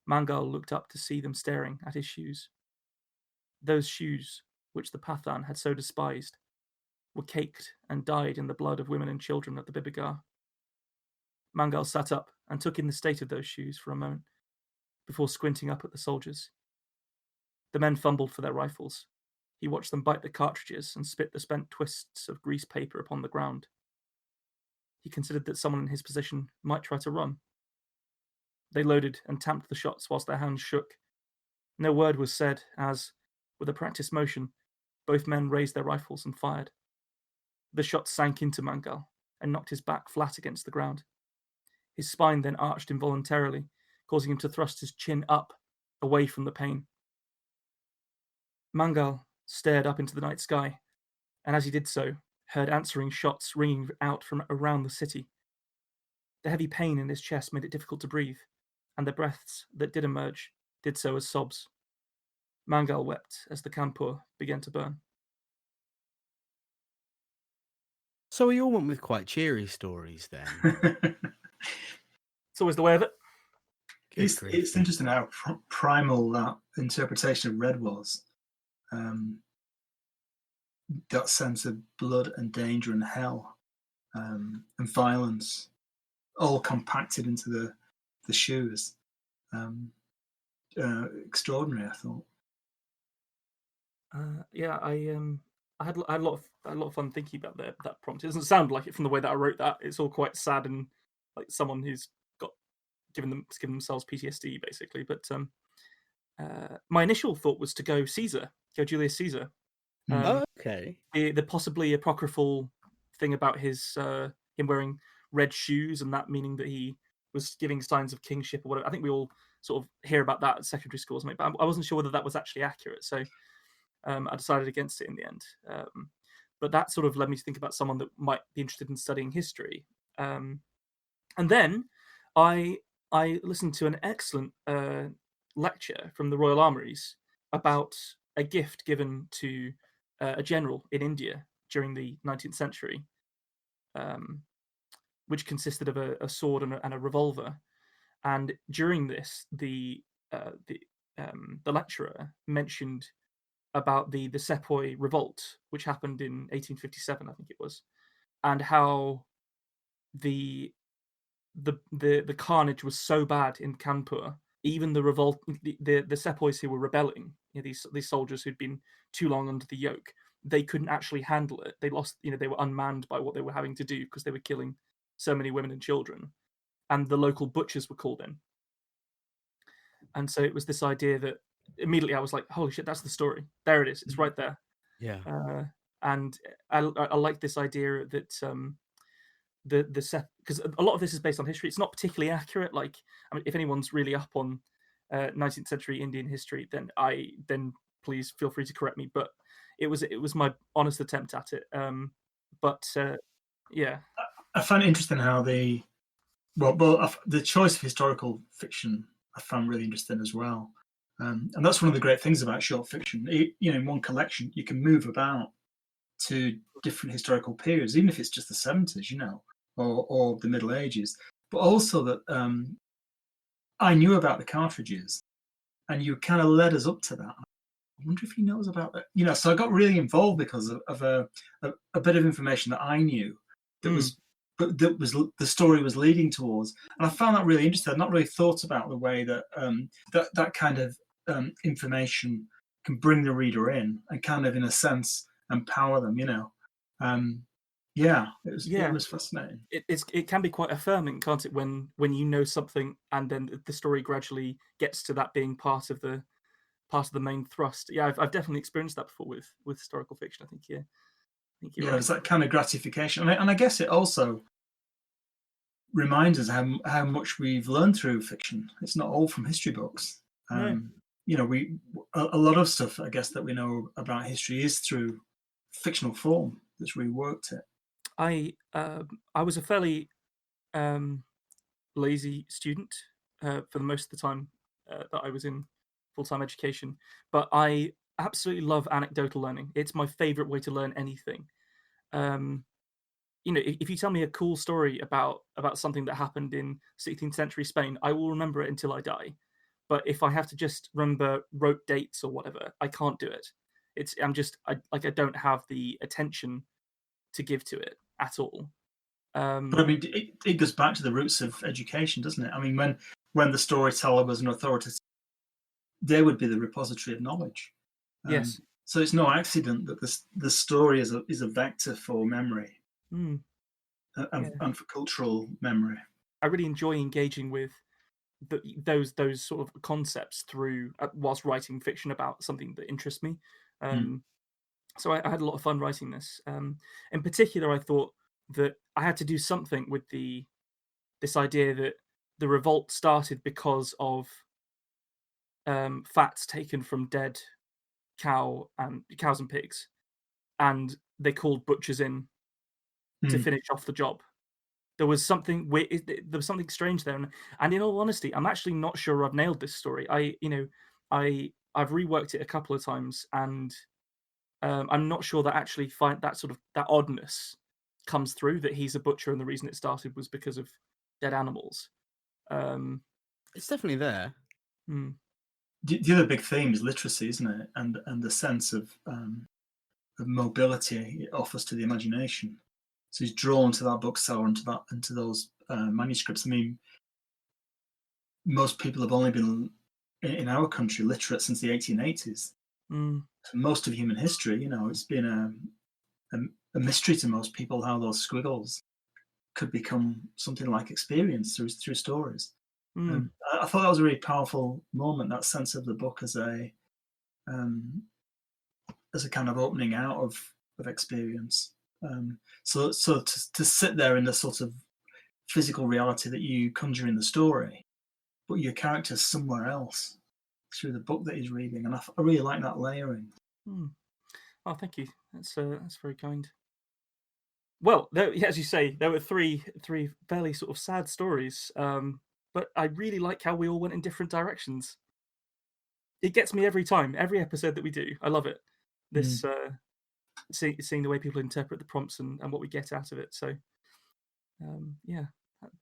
Mangal looked up to see them staring at his shoes. Those shoes, which the Pathan had so despised, were caked and dyed in the blood of women and children at the Bibigar. Mangal sat up and took in the state of those shoes for a moment, before squinting up at the soldiers. The men fumbled for their rifles. He watched them bite the cartridges and spit the spent twists of grease paper upon the ground. He considered that someone in his position might try to run. They loaded and tamped the shots whilst their hands shook. No word was said as, with a practiced motion, both men raised their rifles and fired. The shots sank into Mangal and knocked his back flat against the ground. His spine then arched involuntarily, causing him to thrust his chin up away from the pain. Mangal stared up into the night sky, and as he did so, heard answering shots ringing out from around the city. The heavy pain in his chest made it difficult to breathe, and the breaths that did emerge did so as sobs. Mangal wept as the Kanpur began to burn. So we all went with quite cheery stories then. It's always the way of it. It's interesting how primal that interpretation of red was. That sense of blood and danger and hell and violence, all compacted into the shoes. Extraordinary, I thought. I had a lot of fun thinking about that prompt. It doesn't sound like it from the way that I wrote that. It's all quite sad and like someone who's given themselves PTSD basically. But my initial thought was to go Julius Caesar. Okay. The possibly apocryphal thing about him wearing red shoes and that meaning that he was giving signs of kingship or whatever. I think we all sort of hear about that at secondary schools, but I wasn't sure whether that was actually accurate. So I decided against it in the end. But that sort of led me to think about someone that might be interested in studying history. And then I listened to an excellent lecture from the Royal Armouries about a gift given to a general in India during the 19th century, which consisted of a sword and a revolver. And during this, the lecturer mentioned about the Sepoy revolt, which happened in 1857, I think it was, and how the carnage was so bad in Kanpur. Even the revolt, the Sepoys who were rebelling, these soldiers who'd been too long under the yoke, they couldn't actually handle it. They lost, they were unmanned by what they were having to do because they were killing so many women and children, and the local butchers were called in. And so it was this idea that immediately I was like, holy shit, that's the story. There it is. It's right there. Yeah. And I like this idea that the set, because a lot of this is based on history. It's not particularly accurate. Like, I mean, if anyone's really up on 19th century Indian history, then please feel free to correct me. But it was my honest attempt at it. Yeah. I find it interesting how the choice of historical fiction I found really interesting as well. And that's one of the great things about short fiction. In one collection, you can move about to different historical periods, even if it's just the 70s, or the Middle Ages. But also that I knew about the cartridges, and you kind of led us up to that. I wonder if he knows about that. So I got really involved because of a bit of information that I knew that was the story was leading towards, and I found that really interesting. I'd not really thought about the way that that kind of information can bring the reader in and kind of, in a sense, empower them. It was fascinating. It can be quite affirming, can't it, when you know something and then the story gradually gets to that being part of the main thrust. Yeah, I've definitely experienced that before with historical fiction. I think you're right. There's that kind of gratification, and I guess it also reminds us how much we've learned through fiction. It's not all from history books. We a lot of stuff, I guess, that we know about history is through fictional form that's reworked it. I was a fairly lazy student for the most of the time that I was in full-time education, but I absolutely love anecdotal learning. It's my favorite way to learn anything. If you tell me a cool story about something that happened in 16th century Spain, I will remember it until I die. But if I have to just remember rote dates or whatever, I can't do it. I don't have the attention to give to it at all. But I mean, it goes back to the roots of education, doesn't it? I mean, when the storyteller was an authority, they would be the repository of knowledge. Yes. So it's no accident that the story is a vector for memory and for cultural memory. I really enjoy engaging with those sort of concepts through whilst writing fiction about something that interests me. So I had a lot of fun writing this. In particular, I thought that I had to do something with this idea that the revolt started because of fats taken from dead cows and pigs, and they called butchers in to finish off the job. There was something weird, there was something strange there, and in all honesty, I'm actually not sure I've nailed this story. I've reworked it a couple of times, and I'm not sure that actually that oddness comes through, that he's a butcher and the reason it started was because of dead animals. It's definitely there. The other big theme is literacy, isn't it? And the sense of mobility it offers to the imagination. So he's drawn to that bookseller and to those manuscripts. I mean, most people have only been in our country literate since the 1880s. So most of human history, it's been a mystery to most people how those squiggles could become something like experience through stories. I thought that was a really powerful moment, that sense of the book as a kind of opening out of experience. So to sit there in the sort of physical reality that you conjure in the story, but your character's somewhere else through the book that he's reading, and I really like that layering. Oh, thank you. That's very kind. Well, as you say, there were three fairly sort of sad stories, but I really like how we all went in different directions. It gets me every time, every episode that we do. I love it. This seeing the way people interpret the prompts and what we get out of it. So, yeah,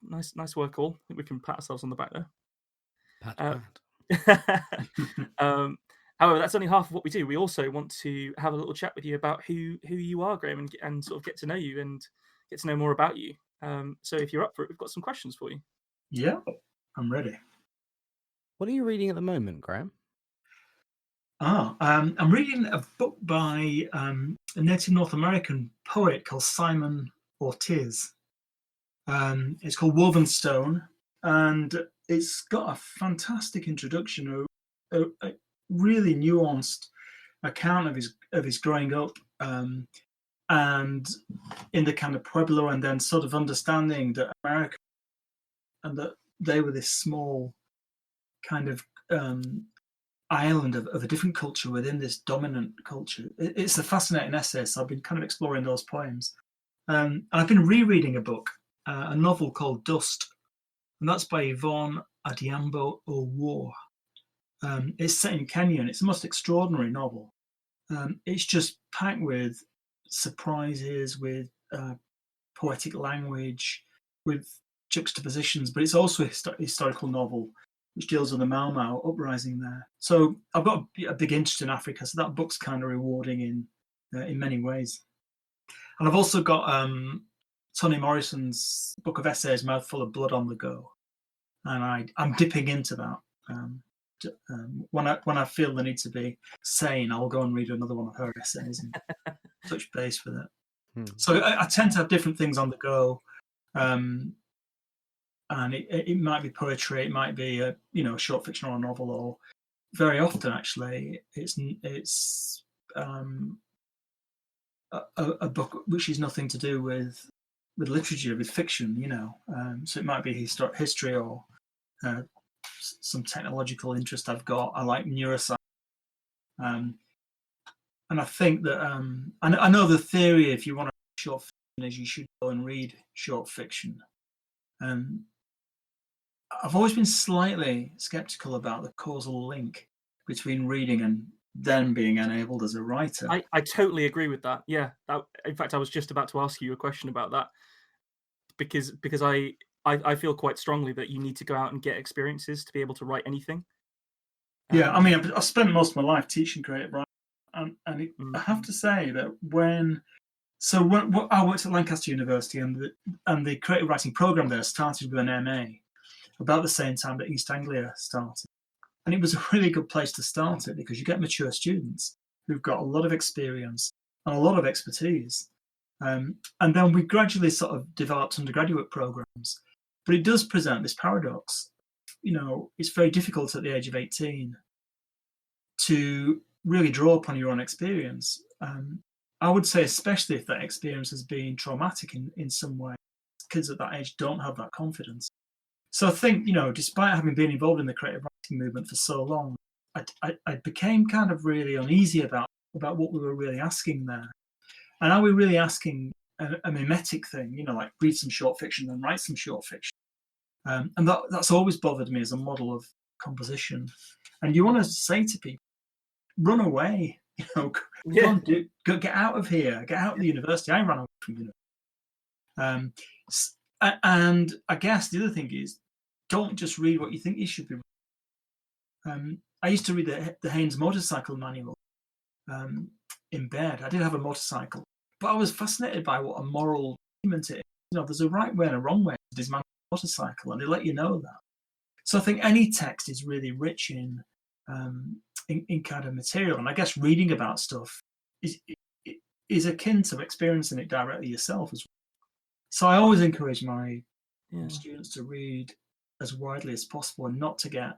nice work, all. I think we can pat ourselves on the back there. Pat. However, that's only half of what we do. We also want to have a little chat with you about who you are, Graham, and sort of get to know you and get to know more about you. So if you're up for it, we've got some questions for you. Yeah, I'm ready. What are you reading at the moment, Graham? I'm reading a book by a native North American poet called Simon Ortiz. It's called Woven Stone, and it's got a fantastic introduction, a really nuanced account of his growing up, and in the kind of Pueblo, and then sort of understanding that America and that they were this small kind of island of a different culture within this dominant culture. It's a fascinating essay, so I've been kind of exploring those poems. And I've been rereading a book, a novel called Dust, and that's by Yvonne Adhiambo Owoh. It's set in Kenya, and it's the most extraordinary novel. It's just packed with surprises, with poetic language, with juxtapositions, but it's also a historical novel which deals with the Mau Mau uprising there. So I've got a big interest in Africa, so that book's kind of rewarding in many ways. And I've also got Toni Morrison's book of essays, Mouthful of Blood on the Go, and I'm dipping into that. When I feel the need to be sane, I'll go and read another one of her essays and touch base with it. So I tend to have different things on the go. And it might be poetry, it might be a short fiction or a novel, or very often actually it's a book which is nothing to do with literature, with fiction, so it might be history or some technological interest I've got. I like neuroscience, and I think that I know the theory, if you want to read short fiction, is you should go and read short fiction. I've always been slightly skeptical about the causal link between reading and then being enabled as a writer. I totally agree with that. Yeah, in fact, I was just about to ask you a question about that, because I feel quite strongly that you need to go out and get experiences to be able to write anything. Yeah, I mean, I've spent most of my life teaching creative writing, and I have to say that when I worked at Lancaster University, and the creative writing program there started with an MA about the same time that East Anglia started. And it was a really good place to start it, because you get mature students who've got a lot of experience and a lot of expertise. And then we gradually sort of developed undergraduate programs. But it does present this paradox. It's very difficult at the age of 18 to really draw upon your own experience. I would say, especially if that experience has been traumatic in some way, kids at that age don't have that confidence. So I think, despite having been involved in the creative writing movement for so long, I became kind of really uneasy about what we were really asking there. And are we really asking a mimetic thing, like read some short fiction, then write some short fiction? And that's always bothered me as a model of composition. And you want to say to people, run away, go get out of here, get out of the university. I ran away from university. And I guess the other thing is, don't just read what you think you should be reading. I used to read the Haynes motorcycle manual in bed. I did have a motorcycle, but I was fascinated by what a moral document it is. There's a right way and a wrong way to dismantle a motorcycle, and they let you know that. So I think any text is really rich in kind of material, and I guess reading about stuff is akin to experiencing it directly yourself as well. So I always encourage my students to read as widely as possible and not to get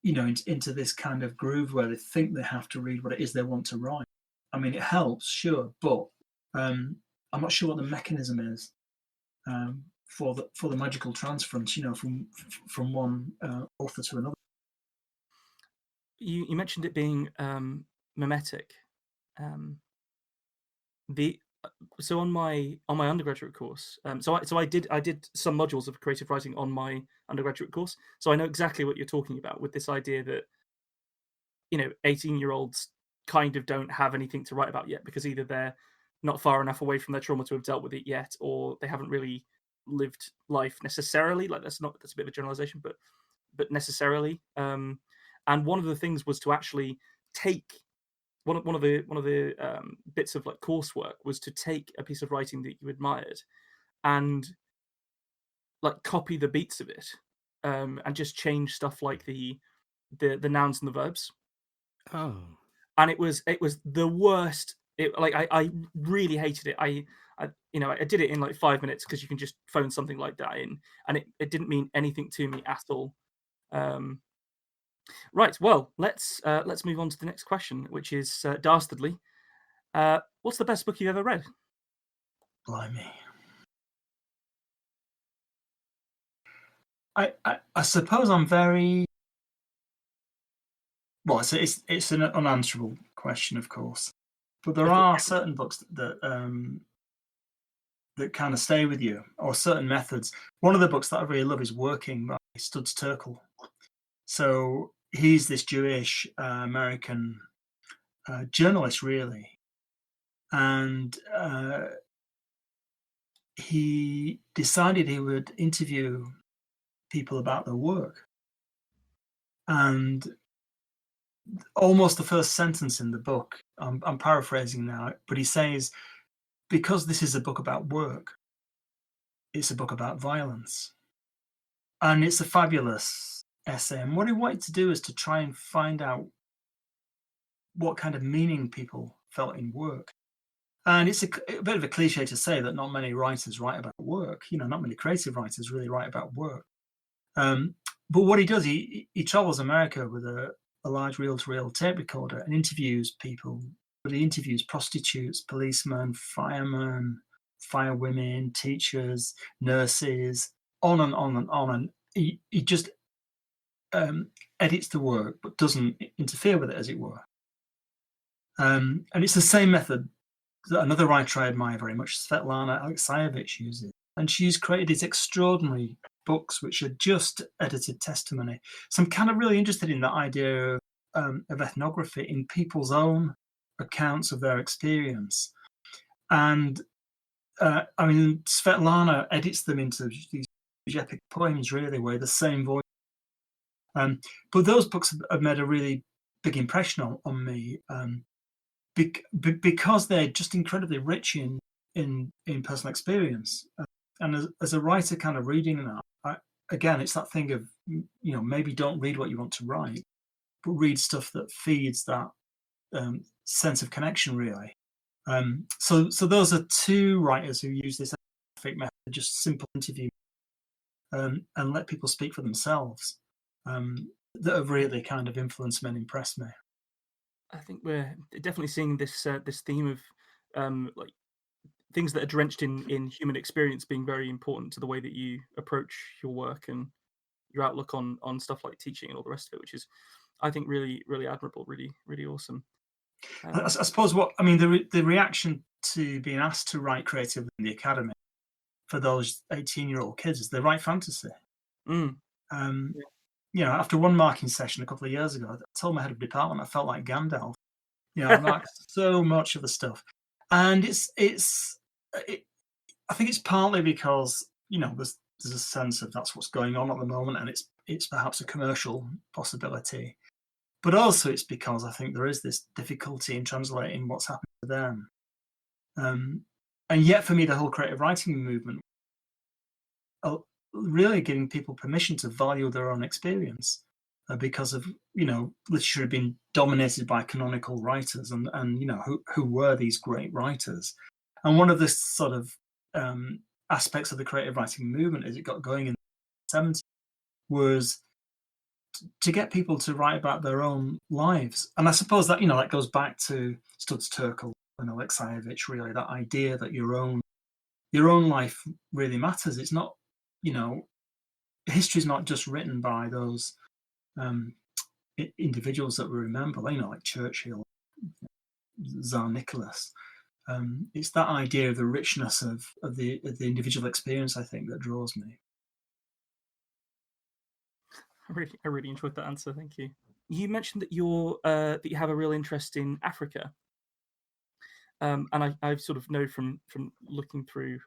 into this kind of groove where they think they have to read what it is they want to write. I mean, it helps, sure, but I'm not sure what the mechanism is for the magical transference, from one author to another. You mentioned it being mimetic. So on my undergraduate course, so I did some modules of creative writing on my undergraduate course, so I know exactly what you're talking about with this idea that 18-year-olds kind of don't have anything to write about yet because either they're not far enough away from their trauma to have dealt with it yet, or they haven't really lived life necessarily. Like that's a bit of a generalization, but necessarily. And one of the things was to actually take one of the bits of like coursework was to take a piece of writing that you admired and like copy the beats of it, and just change stuff like the nouns and the verbs. Oh. And it was the worst. I really hated it. I did it in like 5 minutes because you can just phone something like that in, and it didn't mean anything to me at all. Right. Well, let's move on to the next question, which is dastardly. What's the best book you've ever read? Blimey. I suppose I'm very well. It's an unanswerable question, of course, but there are certain books that kind of stay with you, or certain methods. One of the books that I really love is Working by Studs Terkel. So he's this Jewish American journalist, really, and he decided he would interview people about their work. And almost the first sentence in the book, I'm paraphrasing now, but he says, because this is a book about work, it's a book about violence. And it's a fabulous essay. And what he wanted to do is to try and find out what kind of meaning people felt in work. And it's a bit of a cliche to say that not many writers write about work. Not many creative writers really write about work. But what he does, he travels America with a large reel-to-reel tape recorder and interviews people. But he interviews prostitutes, policemen, firemen, firewomen, teachers, nurses, on and on and on. And he just edits the work, but doesn't interfere with it, as it were. And it's the same method that another writer I admire very much, Svetlana Alexievich, uses. And she's created these extraordinary books which are just edited testimony. So I'm kind of really interested in that idea of ethnography in people's own accounts of their experience. And Svetlana edits them into these epic poems, really, where the same voice. But those books have made a really big impression on me because they're just incredibly rich in personal experience. And as a writer kind of reading that, again, it's that thing of, maybe don't read what you want to write, but read stuff that feeds that sense of connection, really. So those are two writers who use this ethnographic method, just simple interview, and let people speak for themselves, that have really kind of influenced me and impressed me. I think we're definitely seeing this theme of like things that are drenched in human experience being very important to the way that you approach your work and your outlook on stuff like teaching and all the rest of it, which is, I think really, really admirable, really, really awesome. I suppose the reaction to being asked to write creatively in the academy for those 18-year-old kids is they write fantasy. Mm. After one marking session a couple of years ago, I told my head of department I felt like Gandalf. I marked so much of the stuff, and I think it's partly because there's a sense of that's what's going on at the moment, and it's perhaps a commercial possibility, but also it's because I think there is this difficulty in translating what's happening to them, and yet for me the whole creative writing movement really giving people permission to value their own experience, because of literature had been dominated by canonical writers, and who were these great writers, and one of the sort of aspects of the creative writing movement as it got going in the 70s was to get people to write about their own lives. And I suppose that that goes back to Studs Terkel and Alexievich, really, that idea that your own life really matters. It's not, history is not just written by those individuals that we remember, like Churchill, Tsar Nicholas. It's that idea of the richness of the individual experience, I think, that draws me. I really enjoyed that answer. Thank you. You mentioned that that you have a real interest in Africa, and I sort of know from looking through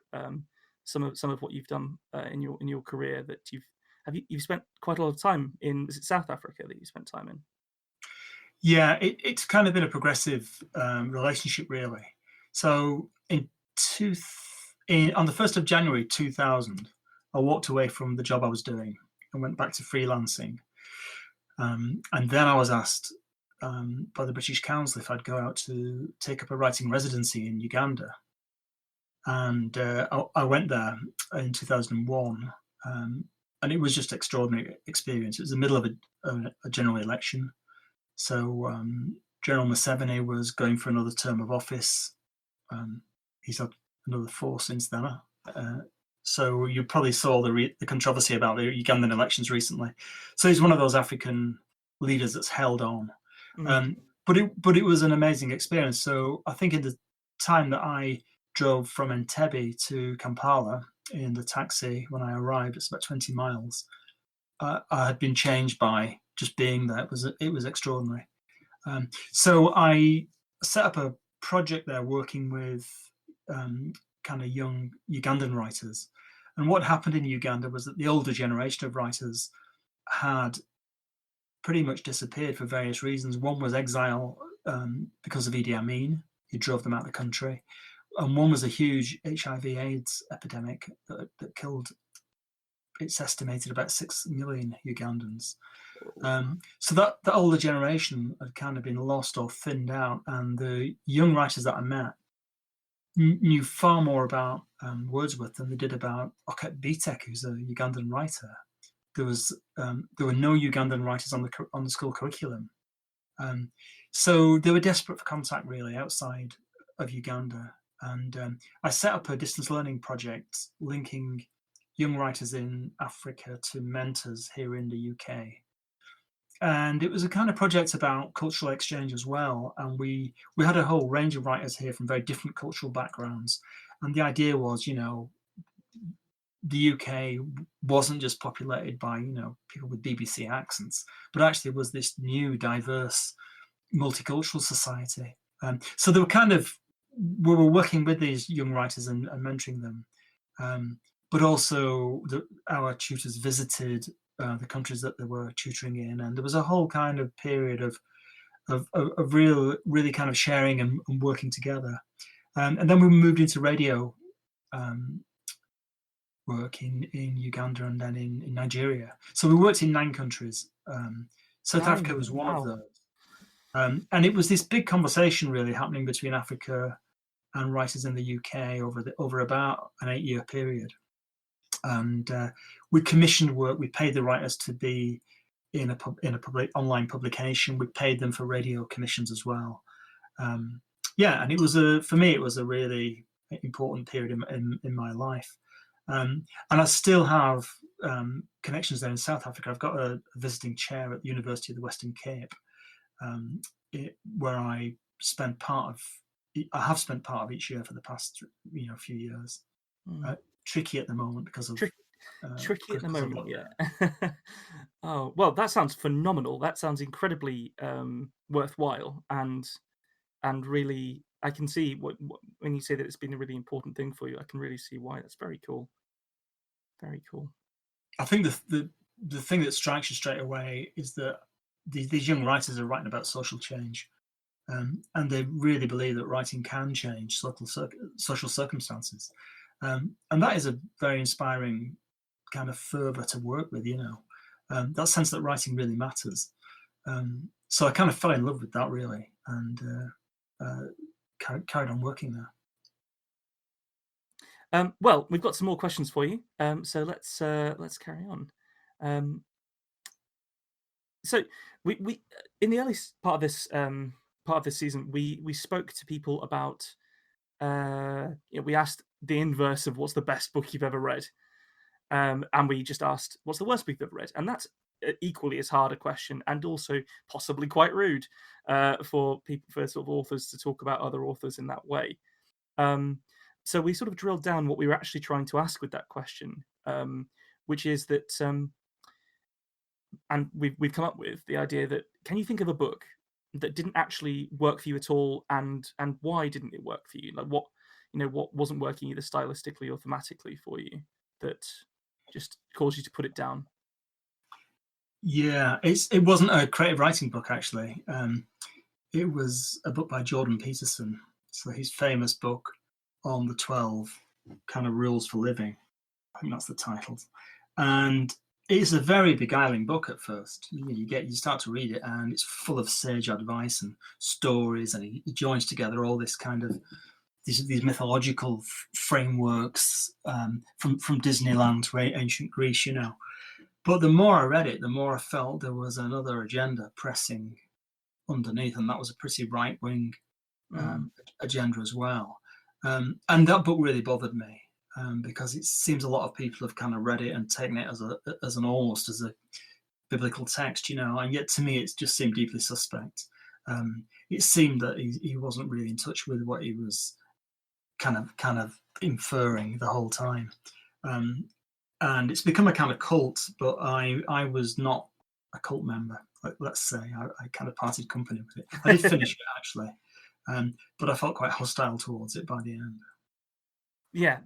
some of what you've done in your career that you've spent quite a lot of time in. Is it South Africa that you spent time in? Yeah, it's kind of been a progressive relationship, really. So on the 1st of January 2000, I walked away from the job I was doing and went back to freelancing. And then I was asked by the British Council if I'd go out to take up a writing residency in Uganda. And I went there in 2001, and it was just an extraordinary experience. It was the middle of a general election. So General Museveni was going for another term of office. He's had another 4 since then. So you probably saw the controversy about the Ugandan elections recently. So he's one of those African leaders that's held on. But it was an amazing experience. So I think in the time that I drove from Entebbe to Kampala in the taxi when I arrived, it's about 20 miles. I had been changed by just being there. It was extraordinary. So I set up a project there working with kind of young Ugandan writers. And what happened in Uganda was that the older generation of writers had pretty much disappeared for various reasons. One was exile because of Idi Amin. He drove them out of the country. And one was a huge HIV/AIDS epidemic that killed, it's estimated, about 6 million Ugandans. So that the older generation had kind of been lost or thinned out, and the young writers that I met knew far more about Wordsworth than they did about Oket Bitek, who's a Ugandan writer. There were no Ugandan writers on the school curriculum, so they were desperate for contact, really, outside of Uganda. And I set up a distance learning project linking young writers in Africa to mentors here in the UK. And it was a kind of project about cultural exchange as well. And we had a whole range of writers here from very different cultural backgrounds. And the idea was, the UK wasn't just populated by, people with BBC accents, but actually was this new, diverse, multicultural society. So they were we were working with these young writers and mentoring them. But also our tutors visited the countries that they were tutoring in, and there was a whole kind of period of really kind of sharing and working together. And then we moved into radio work in Uganda and then in Nigeria. So we worked in 9 countries. South Africa was one of those. And it was this big conversation really happening between Africa and writers in the UK over about an 8-year period. And we commissioned work. We paid the writers to be in a public online publication. We paid them for radio commissions as well. And it was for me it was a really important period in my life. And I still have connections there in South Africa. I've got a visiting chair at the University of the Western Cape, where I have spent part of each year for the past few years. Tricky at the moment because of tricky at the because of moment, lockdown. yeah. Oh well, that sounds phenomenal. That sounds incredibly worthwhile, and really, I can see what when you say that it's been a really important thing for you. I can really see why. That's very cool. Very cool. I think the thing that strikes you straight away is that these young writers are writing about social change, and they really believe that writing can change social circumstances, and that is a very inspiring kind of fervor to work with. That sense that writing really matters. So I kind of fell in love with that really, and carried on working there. Well, we've got some more questions for you, so let's carry on. So we in the early part of this season, we spoke to people about we asked the inverse of what's the best book you've ever read, and we just asked what's the worst book you've ever read, and that's equally as hard a question, and also possibly quite rude for sort of authors to talk about other authors in that way. So we sort of drilled down what we were actually trying to ask with that question, which is that, and we've come up with the idea that, can you think of a book that didn't actually work for you at all, and why didn't it work for you? Like what wasn't working either stylistically or thematically for you that just caused you to put it down? Yeah, it wasn't a creative writing book actually. It was a book by Jordan Peterson. So his famous book on the 12 kind of rules for living. I think that's the title. And it's a very beguiling book at first. You start to read it, and it's full of sage advice and stories, and he joins together all this kind of these mythological frameworks from Disneyland to ancient Greece, But the more I read it, the more I felt there was another agenda pressing underneath, and that was a pretty right-wing agenda as well. And that book really bothered me because it seems a lot of people have kind of read it and taken it as almost as a biblical text, and yet to me it just seemed deeply suspect. It seemed that he wasn't really in touch with what he was kind of inferring the whole time. And it's become a kind of cult, but I was not a cult member. Let's say I kind of parted company with it. I did finish it actually, but I felt quite hostile towards it by the end. Yeah,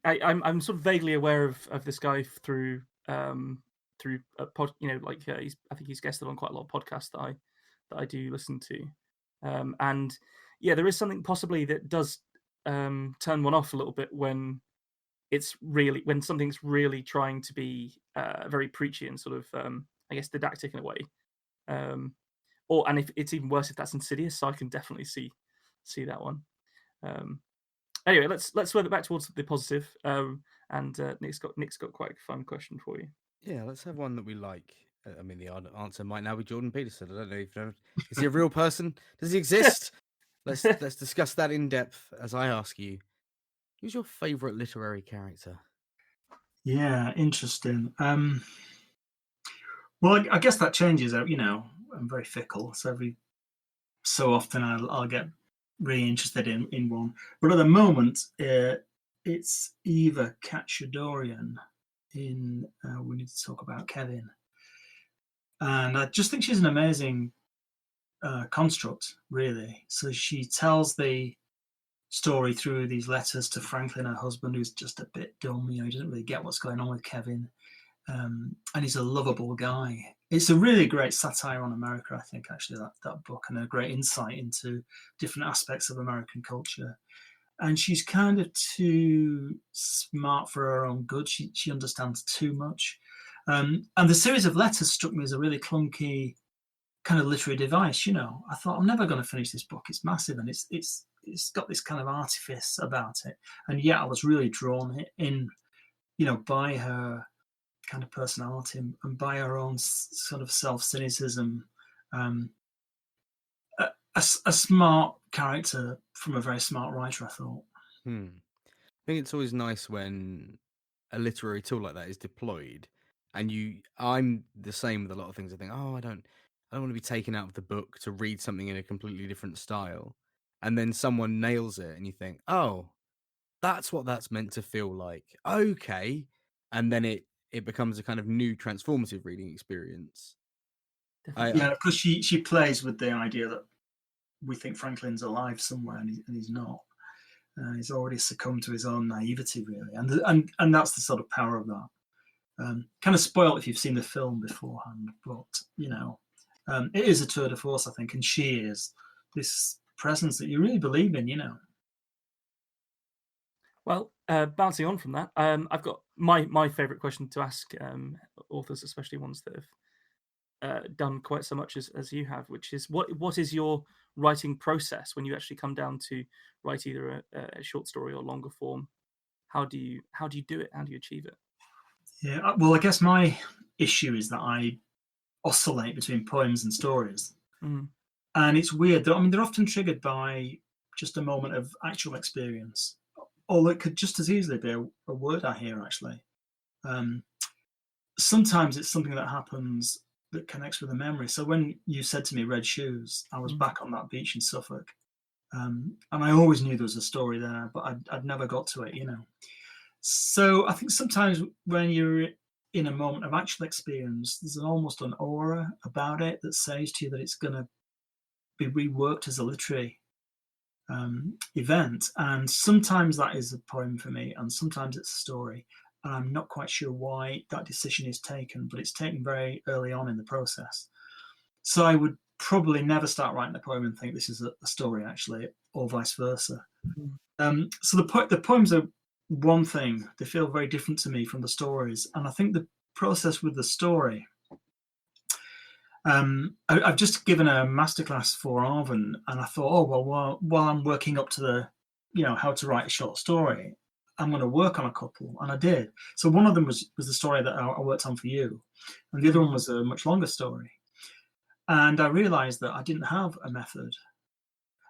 I'm sort of vaguely aware of this guy through a pod. I think he's guested on quite a lot of podcasts that I do listen to, and yeah, there is something possibly that does turn one off a little bit when something's really trying to be very preachy and sort of I guess didactic in a way, and if it's even worse if that's insidious. So I can definitely see that one. Anyway, let's swerve it back towards the positive. And Nick's got quite a fun question for you. Yeah, let's have one that we like. I mean, the answer might now be Jordan Peterson. I don't know if is he a real person? Does he exist? Let's discuss that in depth as I ask you. Who's your favourite literary character? Yeah, interesting. Well, I guess that changes. I'm very fickle, so every so often I'll get really interested in one. But at the moment, it's Eva Kachadorian in We Need to Talk About Kevin. And I just think she's an amazing construct, really. So she tells the story through these letters to Franklin, her husband, who's just a bit dumb. He doesn't really get what's going on with Kevin. And he's a lovable guy. It's a really great satire on America, I think, actually, that book, and a great insight into different aspects of American culture. And she's kind of too smart for her own good. She understands too much. And the series of letters struck me as a really clunky kind of literary device. I thought, I'm never going to finish this book. It's massive, and it's got this kind of artifice about it. And yet I was really drawn in, by her kind of personality and by her own sort of self-cynicism. A smart character from a very smart writer, I thought. I think it's always nice when a literary tool like that is deployed, and I'm the same with a lot of things. I think, oh, I don't want to be taken out of the book to read something in a completely different style, and then someone nails it, and you think, oh, that's what that's meant to feel like. Okay, and then it becomes a kind of new transformative reading experience. Definitely. Yeah, of course, she plays with the idea that we think Franklin's alive somewhere, and he's not. He's already succumbed to his own naivety, really, and that's the sort of power of that. Kind of spoiled if you've seen the film beforehand, but it is a tour de force, I think, and she is this presence that you really believe in, Well, bouncing on from that, I've got my favourite question to ask authors, especially ones that have done quite so much as you have, which is what is your writing process when you actually come down to write either a short story or longer form? How do you do it? How do you achieve it? Yeah, well, I guess my issue is that I oscillate between poems and stories. Mm. And it's weird. I mean, they're often triggered by just a moment of actual experience, or it could just as easily be a word I hear, actually. Sometimes it's something that happens that connects with a memory. So when you said to me Red Shoes, I was back on that beach in Suffolk. And I always knew there was a story there, but I'd never got to it, So I think sometimes when you're in a moment of actual experience, there's almost an aura about it that says to you that it's going to be reworked as a literary event. And sometimes that is a poem for me, and sometimes it's a story. And I'm not quite sure why that decision is taken, but it's taken very early on in the process. So I would probably never start writing a poem and think this is a story, actually, or vice versa. So the poems are one thing. They feel very different to me from the stories. And I think the process with the story, I've just given a masterclass for Arvin, and I thought, oh, well, while I'm working up to the, how to write a short story, I'm going to work on a couple, and I did. So one of them was the story that I worked on for you, and the other one was a much longer story. And I realized that I didn't have a method.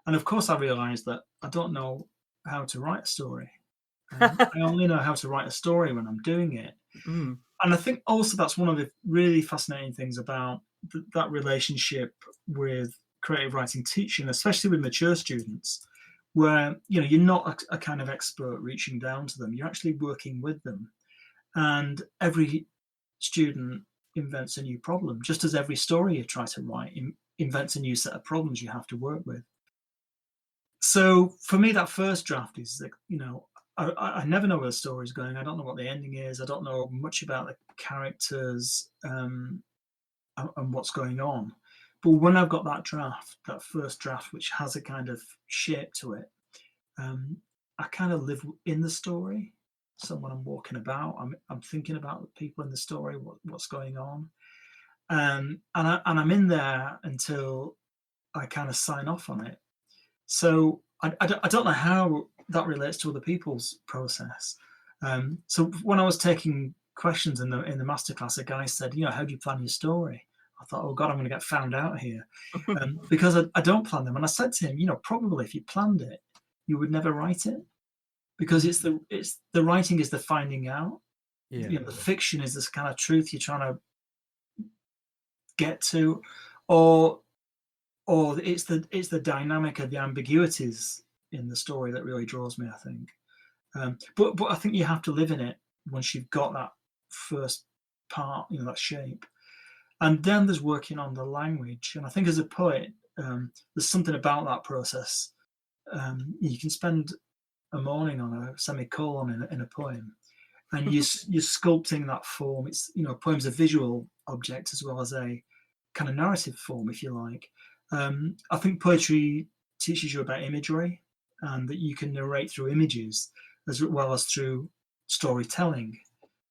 And of course, I realized that I don't know how to write a story. I only know how to write a story when I'm doing it. Mm. And I think also that's one of the really fascinating things about that relationship with creative writing teaching, especially with mature students, where you're not a kind of expert reaching down to them. You're actually working with them, and every student invents a new problem, just as every story you try to write invents a new set of problems you have to work with. So for me, that first draft is like, I never know where the story's going. I don't know what the ending is. I don't know much about the characters and what's going on. But when I've got that first draft, which has a kind of shape to it, I kind of live in the story. So when I'm walking about, I'm thinking about the people in the story, what's going on, and I'm in there until I kind of sign off on it. So I don't know how that relates to other people's process. So when I was taking questions in the masterclass, a guy said, how do you plan your story? I thought, oh God, I'm going to get found out here because I don't plan them. And I said to him, probably if you planned it, you would never write it, because it's the writing is the finding out. Yeah. The fiction is this kind of truth you're trying to get to, or it's the dynamic of the ambiguities in the story that really draws me, I think. But I think you have to live in it once you've got that first part, that shape. And then there's working on the language. And I think as a poet, there's something about that process. You can spend a morning on a semicolon in a poem, and you're sculpting that form. It's, poem's a visual object as well as a kind of narrative form, if you like. I think poetry teaches you about imagery, and that you can narrate through images as well as through storytelling.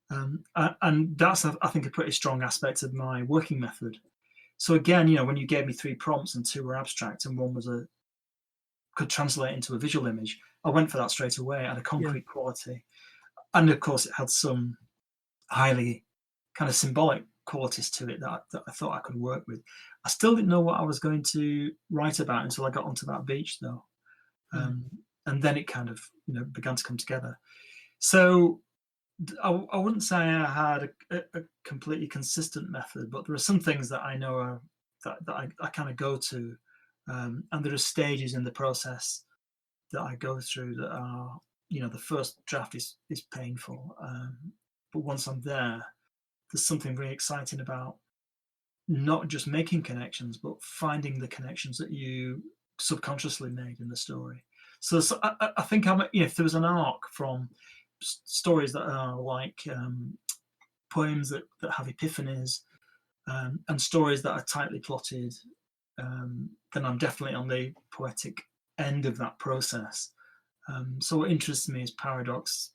And that's, I think, a pretty strong aspect of my working method. So again, when you gave me 3 prompts and 2 were abstract and one was could translate into a visual image, I went for that straight away. It had a concrete quality. And of course, it had some highly kind of symbolic qualities to it that I thought I could work with. I still didn't know what I was going to write about until I got onto that beach, though. And then it kind of, began to come together. So I wouldn't say I had a completely consistent method, but there are some things that I know that I kind of go to, and there are stages in the process that I go through that are, the first draft is painful, but once I'm there, there's something really exciting about not just making connections, but finding the connections that you subconsciously made in the story. So I think if there was an arc from stories that are like poems that have epiphanies, and stories that are tightly plotted, then I'm definitely on the poetic end of that process. So what interests me is paradox,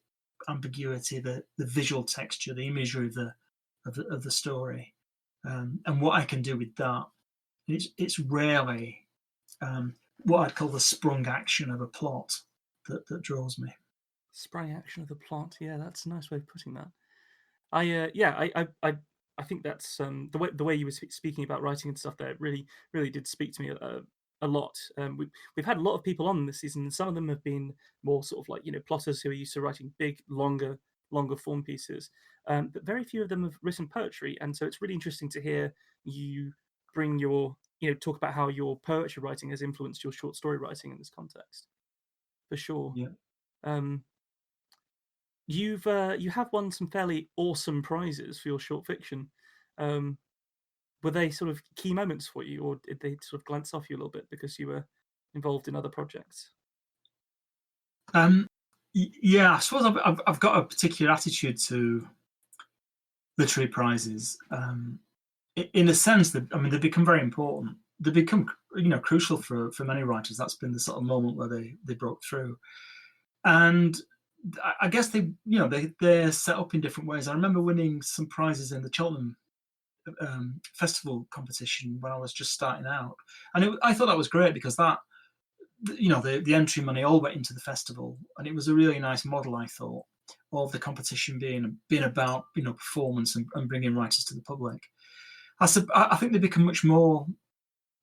ambiguity, the visual texture, the imagery of the story, and what I can do with that. It's rarely what I'd call the sprung action of a plot that draws me. Sprung action of the plot. Yeah, that's a nice way of putting that. I think that's the way you were speaking about writing and stuff there really did speak to me a lot. We've had a lot of people on this season, and some of them have been more sort of like plotters who are used to writing big, longer form pieces, but very few of them have written poetry, and so it's really interesting to hear you bring your talk about how your poetry writing has influenced your short story writing in this context, for sure. Yeah. You have won some fairly awesome prizes for your short fiction. Were they sort of key moments for you, or did they sort of glance off you a little bit because you were involved in other projects? Yeah, I suppose I've got a particular attitude to literary prizes. In a sense, that they become very important. They become crucial for many writers. That's been the sort of moment where they broke through, and I guess they're set up in different ways. I remember winning some prizes in the Cheltenham festival competition when I was just starting out, and I thought that was great because that the entry money all went into the festival, and it was a really nice model, I thought, of the competition being about performance and bringing writers to the public. I think they've become much more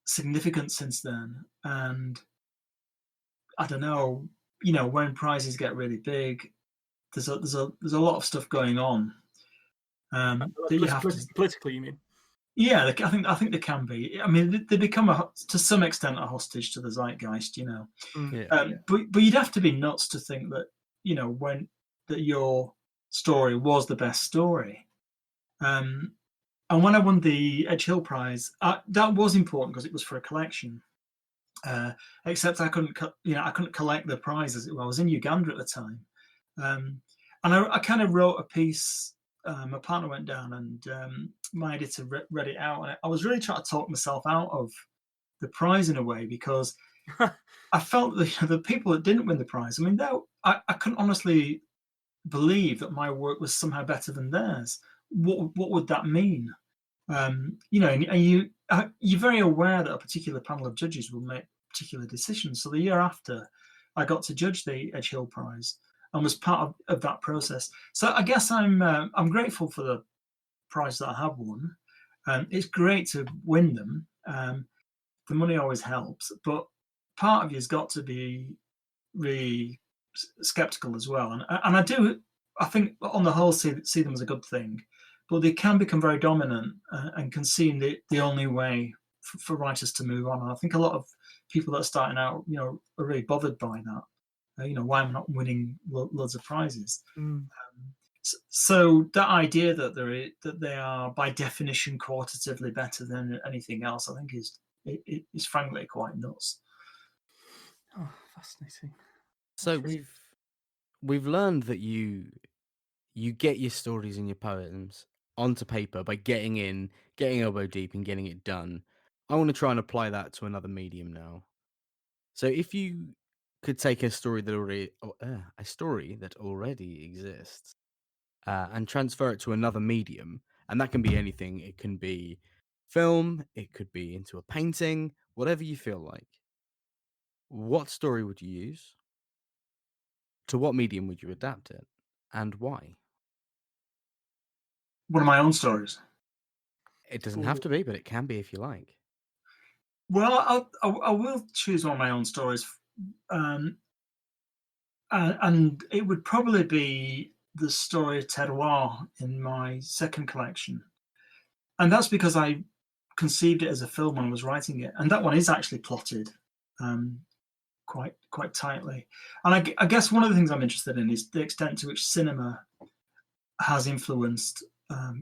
significant since then, and I don't know, when prizes get really big, there's a lot of stuff going on. That you have to, politically, you mean? Yeah, I think they can be. They become to some extent a hostage to the zeitgeist, But you'd have to be nuts to think that that your story was the best story. And when I won the Edge Hill Prize, that was important because it was for a collection. Except I couldn't collect the prizes. I was in Uganda at the time, and I kind of wrote a piece. My partner went down, and my editor read it out, and I was really trying to talk myself out of the prize in a way because I felt the people that didn't win the prize. I couldn't honestly believe that my work was somehow better than theirs. What would that mean? And you're very aware that a particular panel of judges will make particular decisions. So the year after, I got to judge the Edge Hill Prize and was part of that process. So I guess I'm grateful for the prize that I have won. It's great to win them. The money always helps, but part of you's got to be really skeptical as well. And I think on the whole see them as a good thing, but they can become very dominant and can seem the only way for writers to move on. And I think a lot of people that are starting out, are really bothered by that. Why am I not winning loads of prizes? So that idea that they are by definition qualitatively better than anything else, I think is frankly quite nuts. Oh, fascinating. So we've learned that you get your stories and your poems onto paper by getting elbow deep and getting it done. I want to try and apply that to another medium now. So if you could take a story that already exists and transfer it to another medium, and that can be anything. It can be film, it could be into a painting, whatever you feel like. What story would you use? To what medium would you adapt it? And why? One of my own stories. It doesn't have to be, but it can be if you like. Well, I will choose one of my own stories. And it would probably be the story Terroir in my second collection, and that's because I conceived it as a film when I was writing it, and that one is actually plotted quite tightly. And I guess one of the things I'm interested in is the extent to which cinema has influenced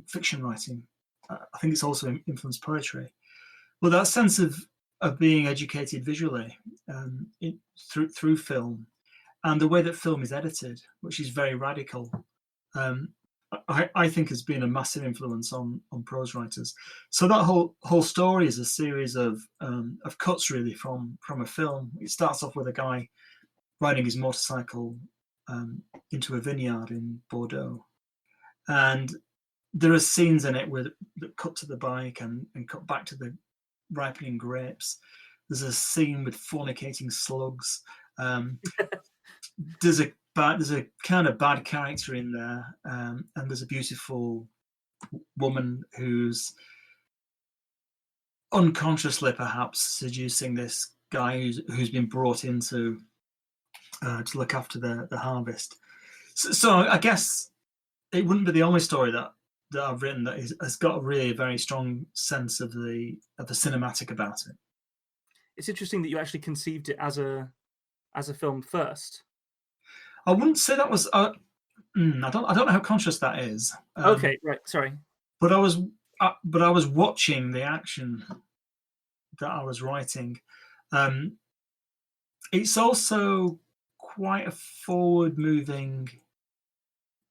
fiction writing. I think it's also influenced poetry. Well, that sense of being educated visually through film, and the way that film is edited, which is very radical, I think has been a massive influence on prose writers. So that whole story is a series of cuts, really, from a film. It starts off with a guy riding his motorcycle into a vineyard in Bordeaux, and there are scenes in it that cut to the bike and cut back to the ripening grapes. There's a scene with fornicating slugs. There's a kind of bad character in there, and there's a beautiful woman who's unconsciously perhaps seducing this guy who's been brought in to look after the harvest. So I guess it wouldn't be the only story that I've written that has got a really very strong sense of the cinematic about it. It's interesting that you actually conceived it as a film first. I wouldn't say that was. I don't know how conscious that is. Okay, right. Sorry. But I was watching the action that I was writing. It's also quite a forward-moving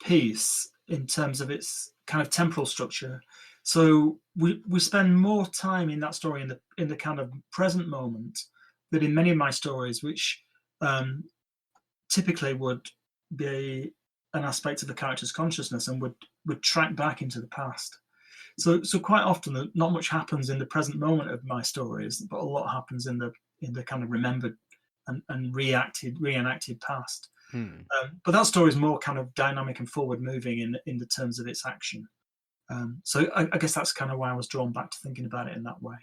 piece in terms of its kind of temporal structure. So we spend more time in that story in the kind of present moment than in many of my stories, which typically would be an aspect of the character's consciousness and would track back into the past. So quite often, not much happens in the present moment of my stories, but a lot happens in the kind of remembered and reenacted past. But that story is more kind of dynamic and forward moving in the terms of its action. So I guess that's kind of why I was drawn back to thinking about it in that way.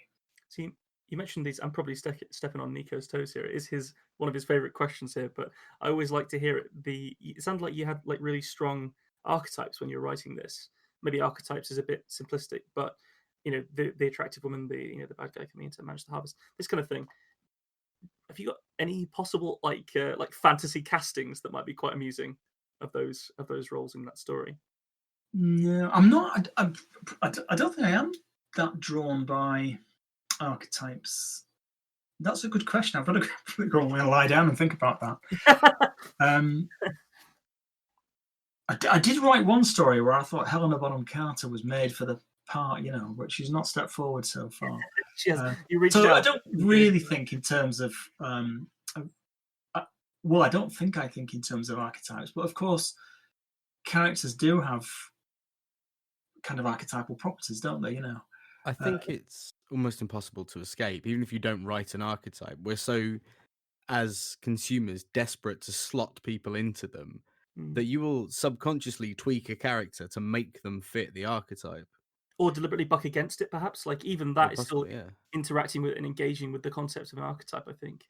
See, you mentioned these. I'm probably stepping on Nico's toes here. It is one of his favorite questions here, but I always like to hear it. It sounded like you had like really strong archetypes when you were writing this. Maybe archetypes is a bit simplistic, but the attractive woman, the bad guy coming in to manage the harvest, this kind of thing. Have you got any possible like fantasy castings that might be quite amusing of those roles in that story? No, I'm not. I don't think I am that drawn by archetypes. That's a good question. I've got to go and lie down and think about that. I did write one story where I thought Helena Bonham Carter was made for the part, but she's not stepped forward so far. You reached so out. I don't really think in terms of. Well, I don't think I think in terms of archetypes, but of course, characters do have kind of archetypal properties, don't they? I think it's almost impossible to escape, even if you don't write an archetype. We're so, as consumers, desperate to slot people into them that you will subconsciously tweak a character to make them fit the archetype. Or deliberately buck against it, perhaps. Like even that is Possibly, still interacting with and engaging with the concept of an archetype, I think.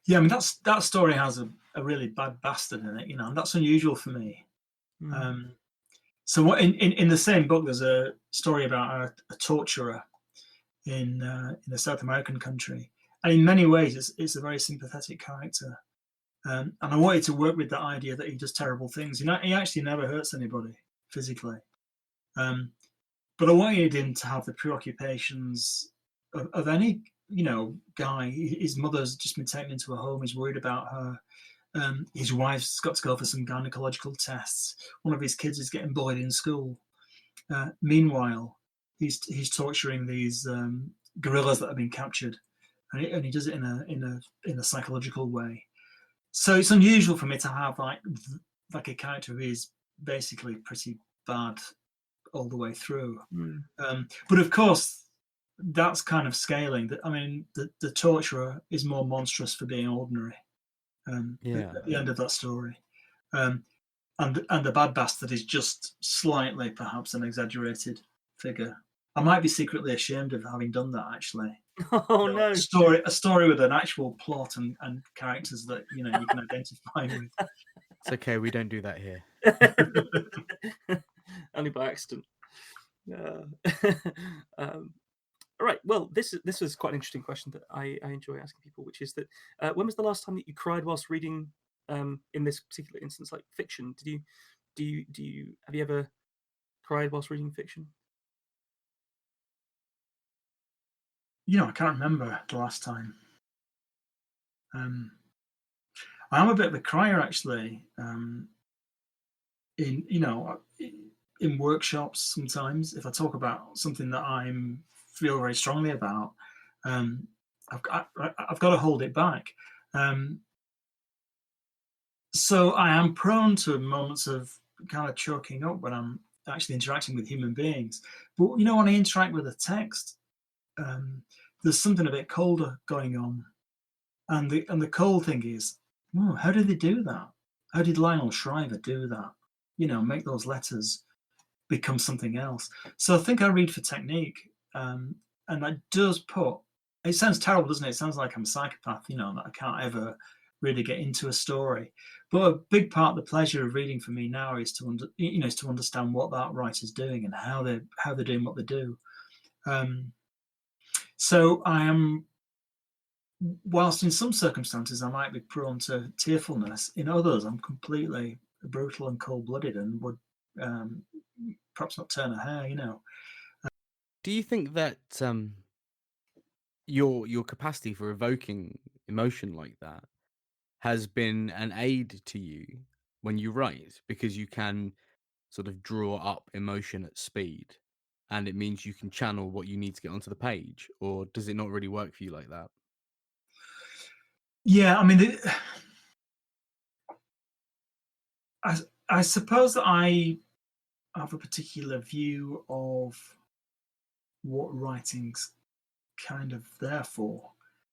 Yeah, I mean that story has a really bad bastard in it, and that's unusual for me. So what in the same book, there's a story about a torturer in a South American country, and in many ways, it's a very sympathetic character. And I wanted to work with the idea that he does terrible things. He actually never hurts anybody physically, but I wanted him to have the preoccupations of any guy. His mother's just been taken into a home. He's worried about her. His wife's got to go for some gynecological tests. One of his kids is getting bullied in school. Meanwhile, he's torturing these guerrillas that have been captured, and he does it in a psychological way. So it's unusual for me to have like a character who is basically pretty bad all the way through. But of course, that's kind of scaling. I mean, the torturer is more monstrous for being ordinary. At the end of that story, and the bad bastard is just slightly, perhaps, an exaggerated figure. I might be secretly ashamed of having done that, actually. No! A story with an actual plot and characters that you can identify with. It's okay, we don't do that here. Only by accident. Um, all right. Well, this was quite an interesting question that I enjoy asking people, which is that when was the last time that you cried whilst reading? In this particular instance, like fiction, have you ever cried whilst reading fiction? I can't remember the last time. I'm a bit of a crier, actually. In workshops, sometimes if I talk about something that I feel very strongly about, I've got to hold it back. So I am prone to moments of kind of choking up when I'm actually interacting with human beings. But when I interact with a text, there's something a bit colder going on, and the cold thing is, how did they do that? How did Lionel Shriver do that? Make those letters become something else. So I think I read for technique, and that does put. It sounds terrible, doesn't it? It sounds like I'm a psychopath, that I can't ever really get into a story. But a big part of the pleasure of reading for me now is to understand what that writer's doing and how they're doing what they do. So I am, whilst in some circumstances I might be prone to tearfulness, in others I'm completely brutal and cold-blooded and would perhaps not turn a hair. Do you think that your capacity for evoking emotion like that has been an aid to you when you write, because you can sort of draw up emotion at speed, and it means you can channel what you need to get onto the page? Or does it not really work for you like that? Yeah, I mean, I suppose that I have a particular view of what writing's kind of there for,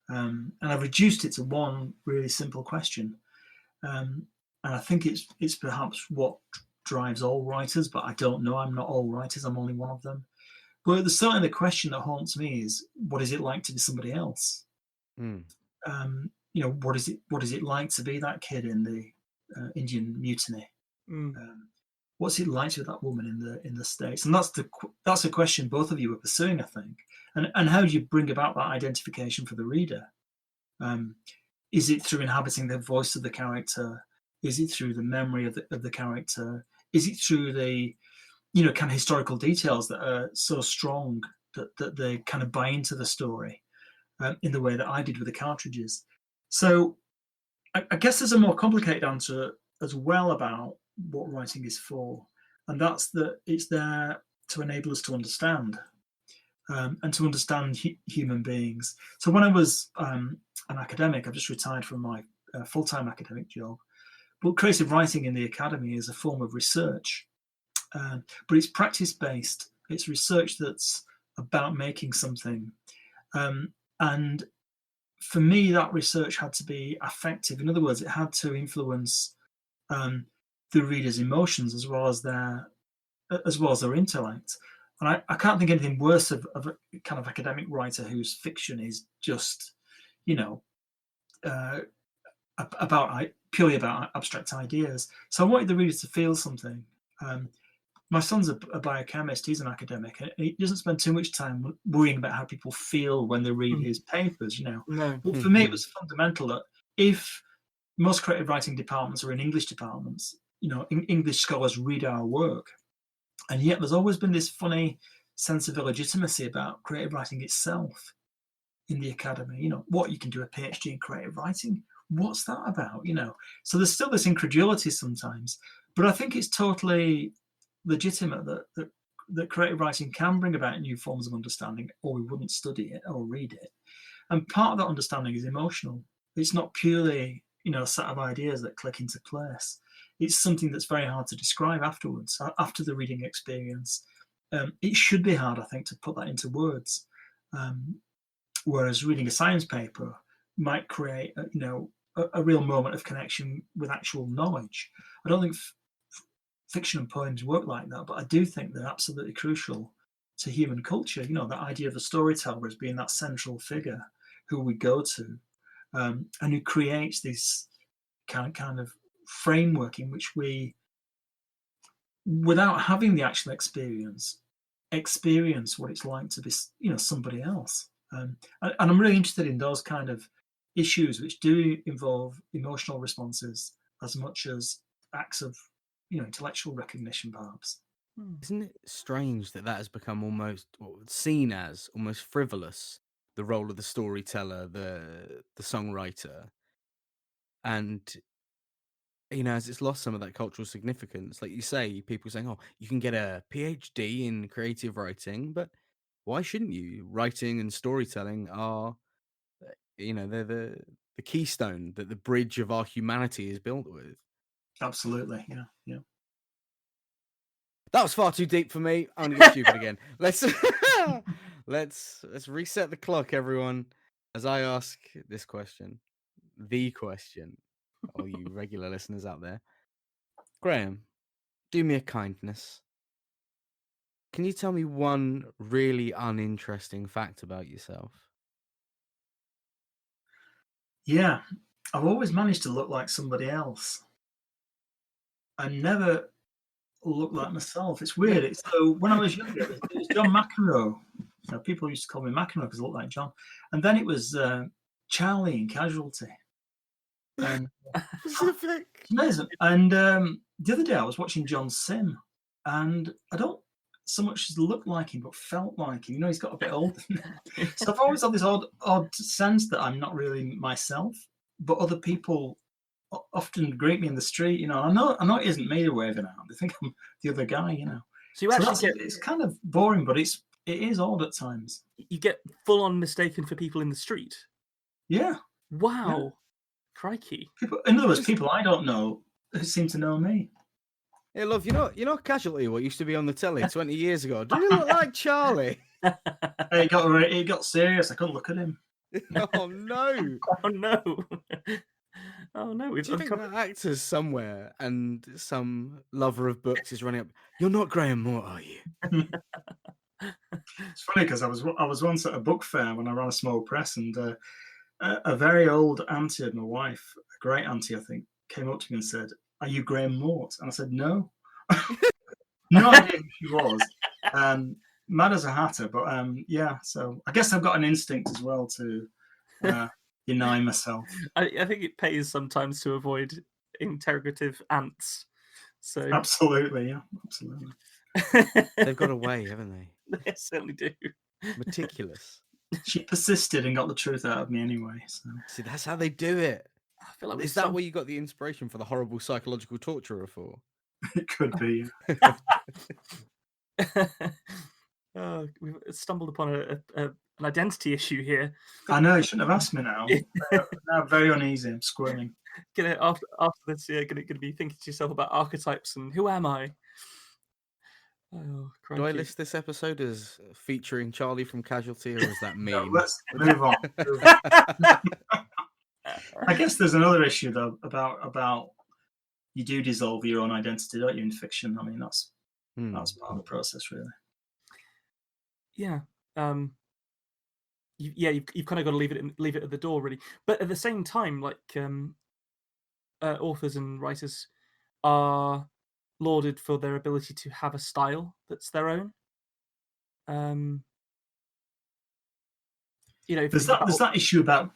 and I've reduced it to one really simple question, and I think it's perhaps what drives all writers, but I don't know. I'm not all writers. I'm only one of them. But certainly the question that haunts me is, what is it like to be somebody else? What is it like to be that kid in the Indian Mutiny? What's it like to be that woman in the States? And that's a question both of you are pursuing, I think. And how do you bring about that identification for the reader? Is it through inhabiting the voice of the character? Is it through the memory of the character? Is it through the kind of historical details that are so strong that they kind of buy into the story in the way that I did with the cartridges? So I guess there's a more complicated answer as well about what writing is for, and that's that it's there to enable us to understand, and to understand human beings. So when I was an academic, I've just retired from my full-time academic job, but creative writing in the academy is a form of research, but it's practice-based. It's research that's about making something, and for me, that research had to be affective. In other words, it had to influence the reader's emotions as well as their intellect. And I can't think anything worse of a kind of academic writer whose fiction is just, purely about abstract ideas. So I wanted the reader to feel something. My son's a biochemist. He's an academic, and he doesn't spend too much time worrying about how people feel when they read his papers. No. But for me, it was fundamental that if most creative writing departments are in English departments, English scholars read our work, and yet there's always been this funny sense of illegitimacy about creative writing itself in the academy. What, you can do a PhD in creative writing? What's that about? So there's still this incredulity sometimes, but I think it's totally legitimate that creative writing can bring about new forms of understanding, or we wouldn't study it or read it. And part of that understanding is emotional. It's not purely, a set of ideas that click into place. It's something that's very hard to describe afterwards, after the reading experience. It should be hard, I think, to put that into words. Whereas reading a science paper might create, a real moment of connection with actual knowledge. I don't think fiction and poems work like that, but I do think they're absolutely crucial to human culture. That idea of the storyteller as being that central figure who we go to, and who creates this kind of framework in which we without having the actual experience what it's like to be, somebody else. And I'm really interested in those kind of issues which do involve emotional responses as much as acts of, intellectual recognition, perhaps. Isn't it strange that has become seen as almost frivolous, the role of the storyteller, the songwriter, and as it's lost some of that cultural significance. Like you say, people saying, "Oh, you can get a PhD in creative writing," but why shouldn't you? Writing and storytelling are, they're the keystone that the bridge of our humanity is built with. Absolutely, yeah. That was far too deep for me. I'm gonna get stupid again. Let's let's reset the clock, everyone, as I ask this question, the question, all you regular listeners out there. Graham, do me a kindness. Can you tell me one really uninteresting fact about yourself? Yeah, I've always managed to look like somebody else. I never look like myself. It's weird. So when I was younger, it was John McEnroe. People used to call me McEnroe because I looked like John. And then it was Charlie in Casualty. And Specific. amazing. And the other day I was watching John Sim, and I don't so much as look like him, but felt like him. He's got a bit older. So I've always had this odd sense that I'm not really myself, but other people often greet me in the street. I know it isn't me they're waving at. They think I'm the other guy. So you actually it's kind of boring, but it is odd at times. You get full on mistaken for people in the street. Yeah. Wow. Yeah. Crikey. In other words, people I don't know who seem to know me. Hey, love, you know Casualty, what used to be on the telly 20 years ago? Do you look like Charlie? It got serious. I couldn't look at him. Oh, no. Oh, no. Oh, no. Do you think that actor's somewhere and some lover of books is running up? You're not Graham Mort, are you? It's funny because I was once at a book fair when I ran a small press, and a very old auntie of my wife, a great auntie, I think, came up to me and said, "Are you Graham Mort?" And I said, "No." No idea who she was. Mad as a hatter, but yeah. So I guess I've got an instinct as well to deny myself. I think it pays sometimes to avoid interrogative ants. So absolutely, yeah, absolutely. They've got away, haven't they? They certainly do. Meticulous. She persisted and got the truth out of me anyway. So. See, that's how they do it. I feel like is that where you got the inspiration for the horrible psychological torturer for? It could be. We've stumbled upon an identity issue here. I know, you shouldn't have asked me now. I'm very uneasy. I'm squirming. After this, you're going to be thinking to yourself about archetypes and who am I? Oh, do I list this episode as featuring Charlie from Casualty, or is that mean? No, let's move on. I guess there's another issue though about you do dissolve your own identity, don't you, in fiction? I mean, that's part of the process, really. Yeah. You've kind of got to leave it at the door, really. But at the same time, like authors and writers are lauded for their ability to have a style that's their own. There's that issue about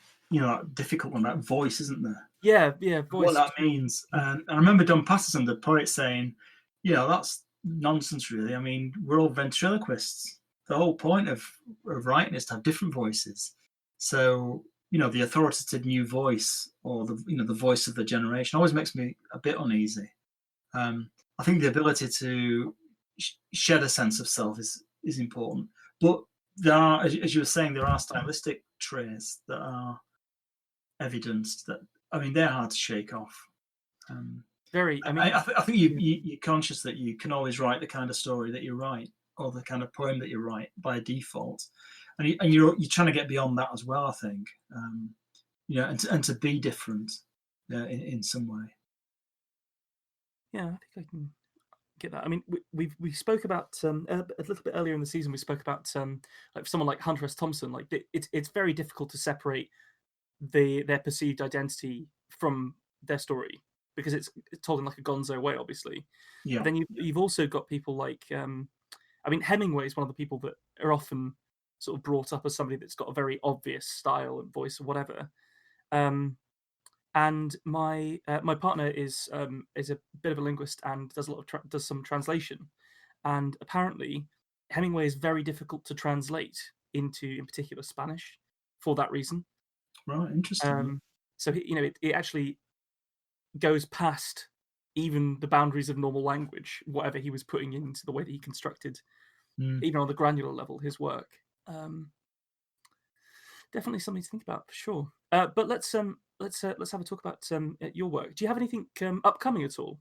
difficult one, that voice, isn't there? Yeah, voice. What that means. And I remember Don Patterson, the poet, saying, that's nonsense, really. I mean, we're all ventriloquists. The whole point of writing is to have different voices. So, the authoritative new voice, or the voice of the generation, always makes me a bit uneasy. I think the ability to shed a sense of self is important. But there are, as you were saying, there are stylistic traits that are evidenced that, they're hard to shake off. Very. I think you're conscious that you can always write the kind of story that you write, or the kind of poem that you write by default, and you're trying to get beyond that as well. I think, and to be different in some way. Yeah, I think I can get that. I mean, we spoke about a little bit earlier in the season. We spoke about like someone like Hunter S. Thompson. Like it's very difficult to separate their perceived identity from their story, because it's told in like a gonzo way, obviously. Yeah. But then you've also got people like, I mean, Hemingway is one of the people that are often sort of brought up as somebody that's got a very obvious style and voice or whatever. And my partner is a bit of a linguist and does a lot of does some translation. And apparently, Hemingway is very difficult to translate into, in particular, Spanish for that reason. Right, interesting. So it actually goes past even the boundaries of normal language, whatever he was putting into the way that he constructed, even on the granular level, his work. Definitely something to think about for sure. But let's have a talk about your work. Do you have anything upcoming at all?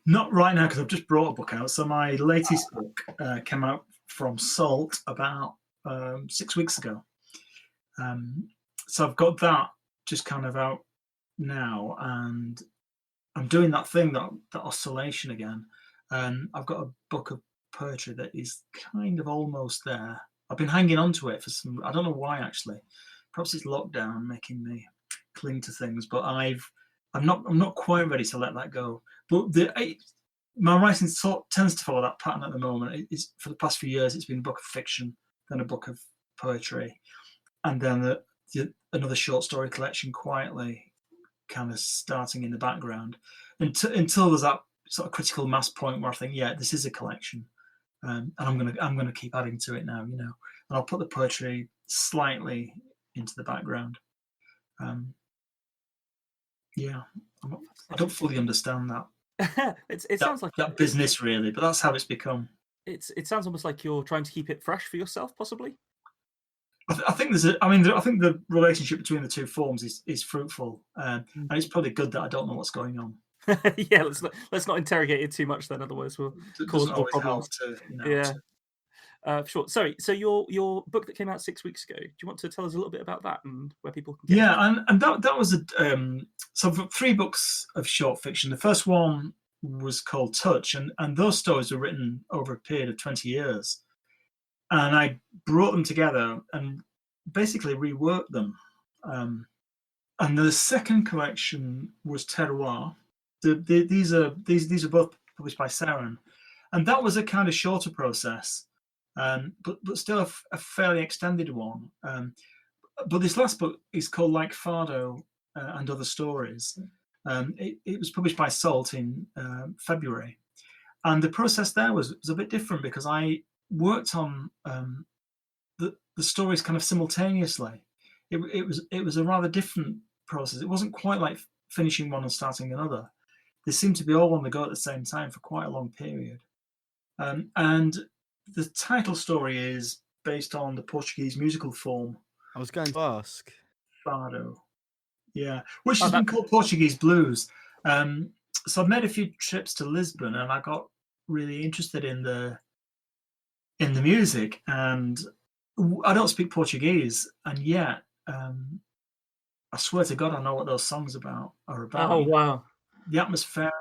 Not right now, because I've just brought a book out. So my latest book came out from Salt about 6 weeks ago. So I've got that just kind of out now, and I'm doing that thing, that oscillation again. I've got a book of poetry that is kind of almost there. I've been hanging on to it for I don't know why, actually. Perhaps it's lockdown making me cling to things, but I'm not quite ready to let that go. But my writing tends to follow that pattern at the moment. It's, for the past few years, it's been a book of fiction, then a book of poetry, and then another short story collection quietly kind of starting in the background until there's that sort of critical mass point where I think, yeah, this is a collection, and I'm gonna keep adding to it now, and I'll put the poetry slightly into the background. Yeah, I don't fully understand that. It sounds like that business, really, but that's how it's become. It sounds almost like you're trying to keep it fresh for yourself, possibly. I think I think the relationship between the two forms is fruitful, and it's probably good that I don't know what's going on. Yeah, let's not interrogate it too much then, otherwise we'll cause more problems. Sure. Sorry. So your book that came out 6 weeks ago. Do you want to tell us a little bit about that and where people can get it? Yeah, and that was so I've got 3 books of short fiction. The first one was called Touch, and those stories were written over a period of 20 years. And I brought them together and basically reworked them. And the second collection was Terroir. These are both published by Saren, and that was a kind of shorter process, but still a fairly extended one. But this last book is called Like Fado and Other Stories. It was published by Salt in February, and the process there was a bit different because I worked on the stories kind of simultaneously. It was a rather different process. It wasn't quite like finishing one and starting another. They seemed to be all on the go at the same time for quite a long period. And the title story is based on the Portuguese musical form. I was going to ask. Fado. Yeah, which has been called Portuguese blues. So I've made a few trips to Lisbon, and I got really interested in the music, and I don't speak Portuguese, and yet I swear to God I know what those songs are about. Oh wow! The atmospheric,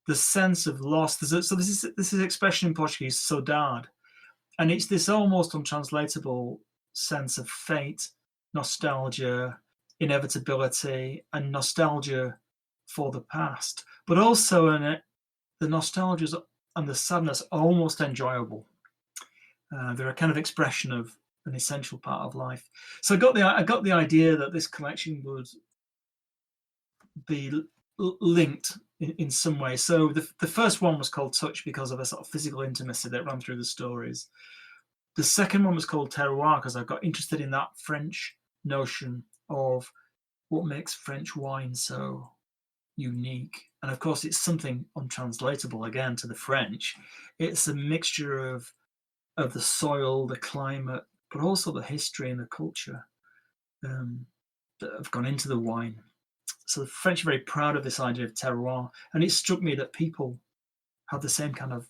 the sense of loss. This is expression in Portuguese, saudade, and it's this almost untranslatable sense of fate, nostalgia, inevitability, and nostalgia for the past, but also in it, the nostalgia and the sadness are almost enjoyable. They're a kind of expression of an essential part of life. So I got the idea that this collection would be linked in some way. So the first one was called Touch because of a sort of physical intimacy that ran through the stories. The second one was called Terroir because I got interested in that French notion of what makes French wine so unique. And of course, it's something untranslatable again to the French. It's a mixture of the soil, the climate, but also the history and the culture that have gone into the wine. So the French are very proud of this idea of terroir, and it struck me that people have the same kind of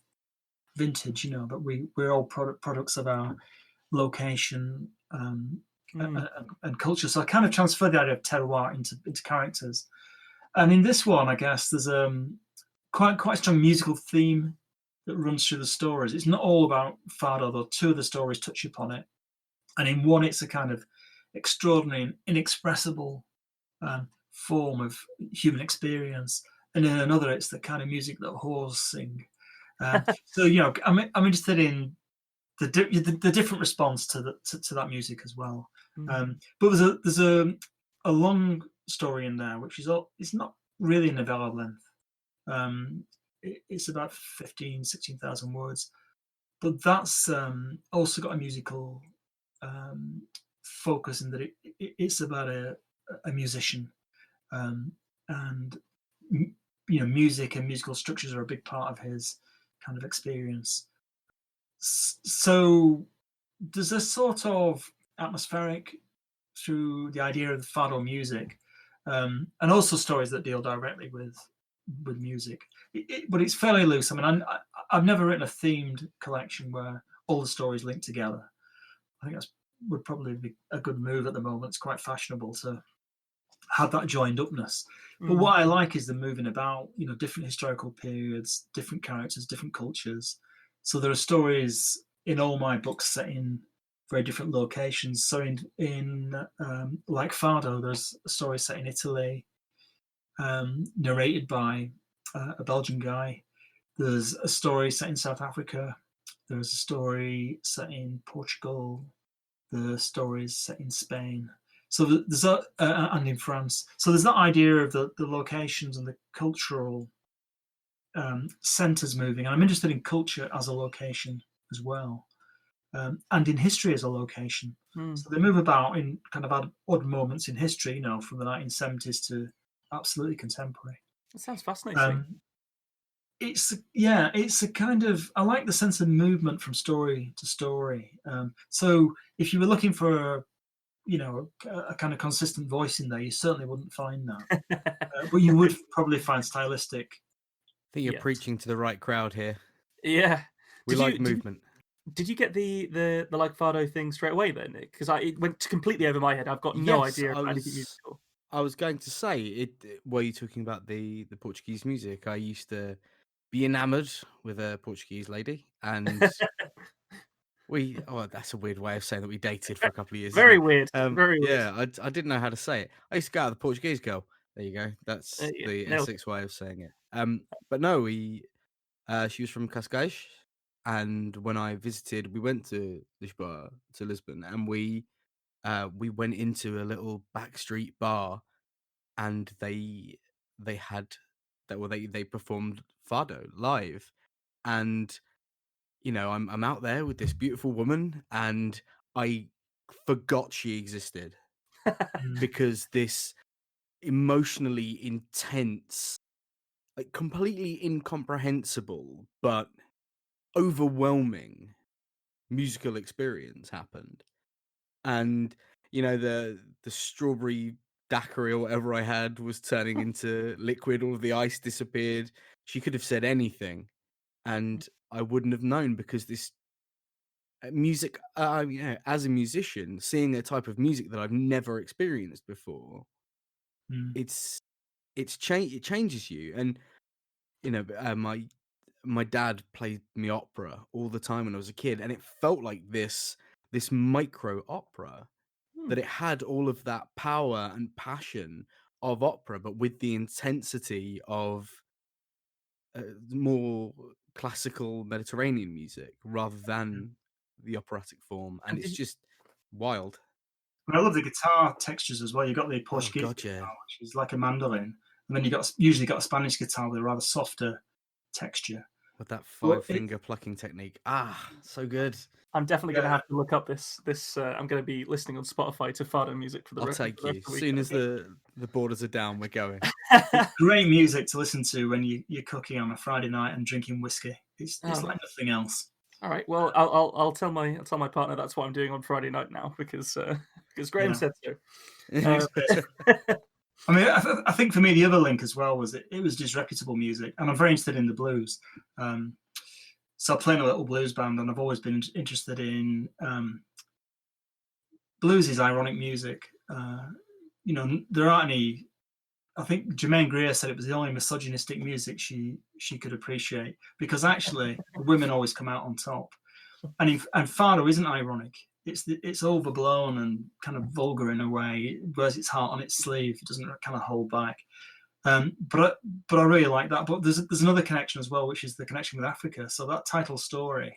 vintage, that we're all products of our location and culture. So I kind of transferred the idea of terroir into characters. And in this one, I guess there's quite a strong musical theme that runs through the stories. It's not all about fado, though 2 of the stories touch upon it. And in one, it's a kind of extraordinary and inexpressible form of human experience, and in another, it's the kind of music that whores sing. So I'm interested in the different response to that music as well. But there's a long story in there, which it's not really a novella length. It's about 16,000 words, but that's also got a musical focus in that it's about a musician, and music and musical structures are a big part of his kind of experience. So there's a sort of atmospheric through the idea of the fado music, and also stories that deal directly with music. But it's fairly loose. I mean, I've never written a themed collection where all the stories link together. I think would probably be a good move at the moment. It's quite fashionable to have that joined upness. But what I like is the moving about, different historical periods, different characters, different cultures. So there are stories in all my books set in very different locations. So in like Fado, there's a story set in Italy, narrated by a Belgian guy. There's a story set in South Africa. There's a story set in Portugal. The stories set in Spain. So there's and in France. So there's that idea of the locations and the cultural centres moving. And I'm interested in culture as a location as well, and in history as a location. So they move about in kind of odd moments in history, from the 1970s to absolutely contemporary. That sounds fascinating. It's a kind of, I like the sense of movement from story to story. So if you were looking for a kind of consistent voice in there, you certainly wouldn't find that. But you would probably find stylistic. I think you're preaching to the right crowd here. Yeah, we like movement. Did you get the like Fado thing straight away then, Nick? Because it went completely over my head. I've got no idea about anything musical. I was going to say, were you talking about the Portuguese music? I used to be enamored with a Portuguese lady, and that's a weird way of saying that we dated for a couple of years. Very weird. Very weird. Yeah, I didn't know how to say it. I used to go out with a Portuguese girl. There you go. That's the Essex way of saying it. But no, she was from Cascais, and when I visited, we went to Lisboa, to Lisbon, and we went into a little backstreet bar, and they performed Fado live, and I'm out there with this beautiful woman, and I forgot she existed because this emotionally intense, like completely incomprehensible but overwhelming musical experience happened. And the strawberry daiquiri or whatever I had was turning into liquid. All of the ice disappeared. She could have said anything, and I wouldn't have known, because this music, as a musician, seeing a type of music that I've never experienced before, it changes you. And my dad played me opera all the time when I was a kid, and it felt like this micro opera, that it had all of that power and passion of opera, but with the intensity of more classical Mediterranean music rather than the operatic form. And it's just wild. I love the guitar textures as well. You've got the Portuguese guitar, which is like a mandolin, and then usually got a Spanish guitar with a rather softer texture. With that 5-finger plucking technique. So good. I'm definitely going to have to look up this. I'm going to be listening on Spotify to Fado music for the rest of the week. As soon as the borders are down, we're going. It's great music to listen to when you're cooking on a Friday night and drinking whiskey. It's like nothing else. All right. Well, I'll tell my partner that's what I'm doing on Friday night now, because Graham said so. I mean, I think for me the other link as well was it was disreputable music, and I'm very interested in the blues. So I play in a little blues band, and I've always been interested in blues is ironic music. There aren't any. I think Germaine Greer said it was the only misogynistic music she could appreciate, because actually the women always come out on top, and Fado isn't ironic. it's overblown and kind of vulgar in a way. It wears its heart on its sleeve. It doesn't kind of hold back. But I really like that. But there's another connection as well, which is the connection with Africa. So that title story,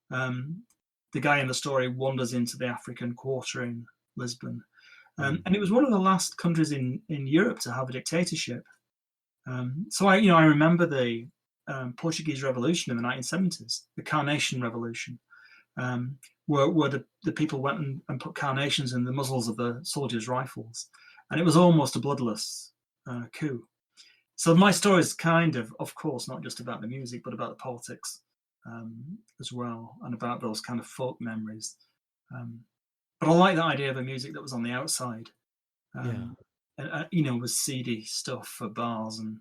the guy in the story wanders into the African quarter in Lisbon, and it was one of the last countries in Europe to have a dictatorship. So I remember the Portuguese Revolution in the 1970s, the Carnation Revolution, where the people went and put carnations in the muzzles of the soldiers' rifles, and it was almost a bloodless coup. So my story is kind of course, not just about the music, but about the politics as well, and about those kind of folk memories. But I like that idea of a music that was on the outside, and, with seedy stuff for bars and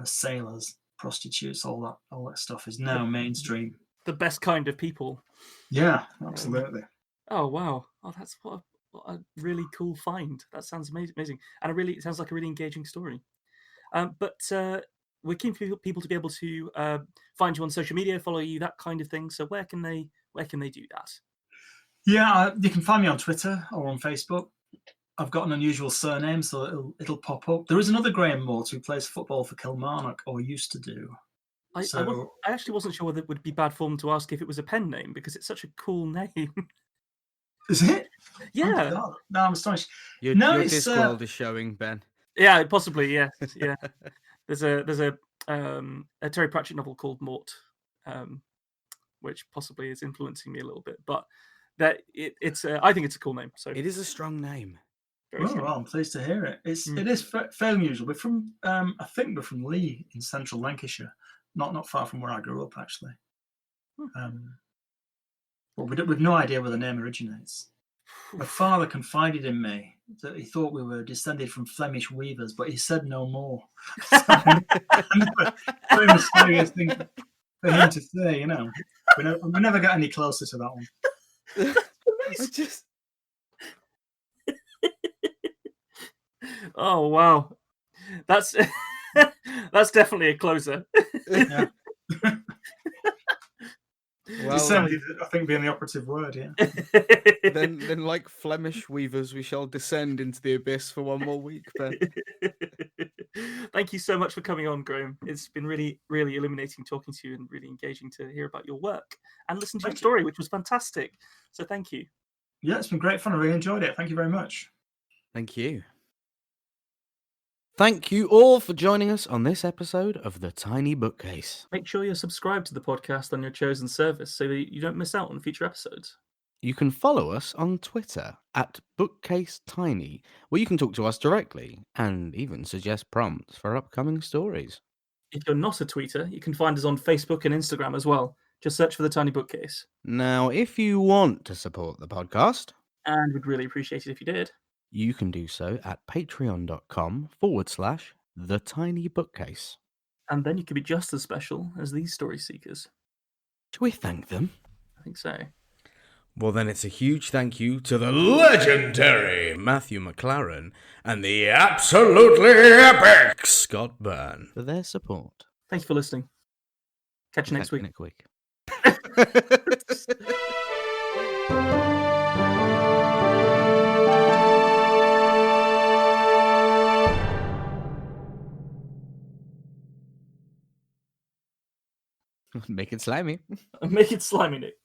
sailors, prostitutes, all that stuff is now mainstream. The best kind of people. Yeah, absolutely. Oh wow! Oh, that's what a really cool find. That sounds amazing, and it sounds like a really engaging story. But we're keen for people to be able to find you on social media, follow you, that kind of thing. So where can they do that? Yeah, you can find me on Twitter or on Facebook. I've got an unusual surname, so it'll pop up. There is another Graham Mort who plays football for Kilmarnock, or used to do. I actually wasn't sure whether it would be bad form to ask if it was a pen name, because it's such a cool name. Is it? Yeah. Oh, no, I'm astonished. Your Discworld is showing, Ben. Yeah, possibly. Yes. Yeah. There's a Terry Pratchett novel called Mort, which possibly is influencing me a little bit, but it's I think it's a cool name. So it is a strong name. Well, I'm pleased to hear it. It is fairly unusual. We're from I think we're from Lee in central Lancashire, not far from where I grew up actually. But we've no idea where the name originates. My father confided in me that he thought we were descended from Flemish weavers, but he said no more. Very mysterious thing for him to say, We never got any closer to that one. Oh wow, that's definitely a closer. Yeah. Well, descended, I think, being the operative word, yeah. then, like Flemish weavers, we shall descend into the abyss for one more week, Ben. Thank you so much for coming on, Graham. It's been really, really illuminating talking to you and really engaging to hear about your work and listen to your story, which was fantastic. So thank you. Yeah, it's been great fun. I really enjoyed it. Thank you very much. Thank you. Thank you all for joining us on this episode of The Tiny Bookcase. Make sure you're subscribed to the podcast on your chosen service so that you don't miss out on future episodes. You can follow us on Twitter at BookcaseTiny, where you can talk to us directly and even suggest prompts for upcoming stories. If you're not a tweeter, you can find us on Facebook and Instagram as well. Just search for The Tiny Bookcase. Now, if you want to support the podcast, and we'd really appreciate it if you did, you can do so at patreon.com/thetinybookcase. And then you could be just as special as these story seekers. Should we thank them? I think so. Well, then it's a huge thank you to the legendary Matthew McLaren and the absolutely epic Scott Byrne for their support. Thank you for listening. Catch you next week. Make it slimy. Make it slimy, Nick.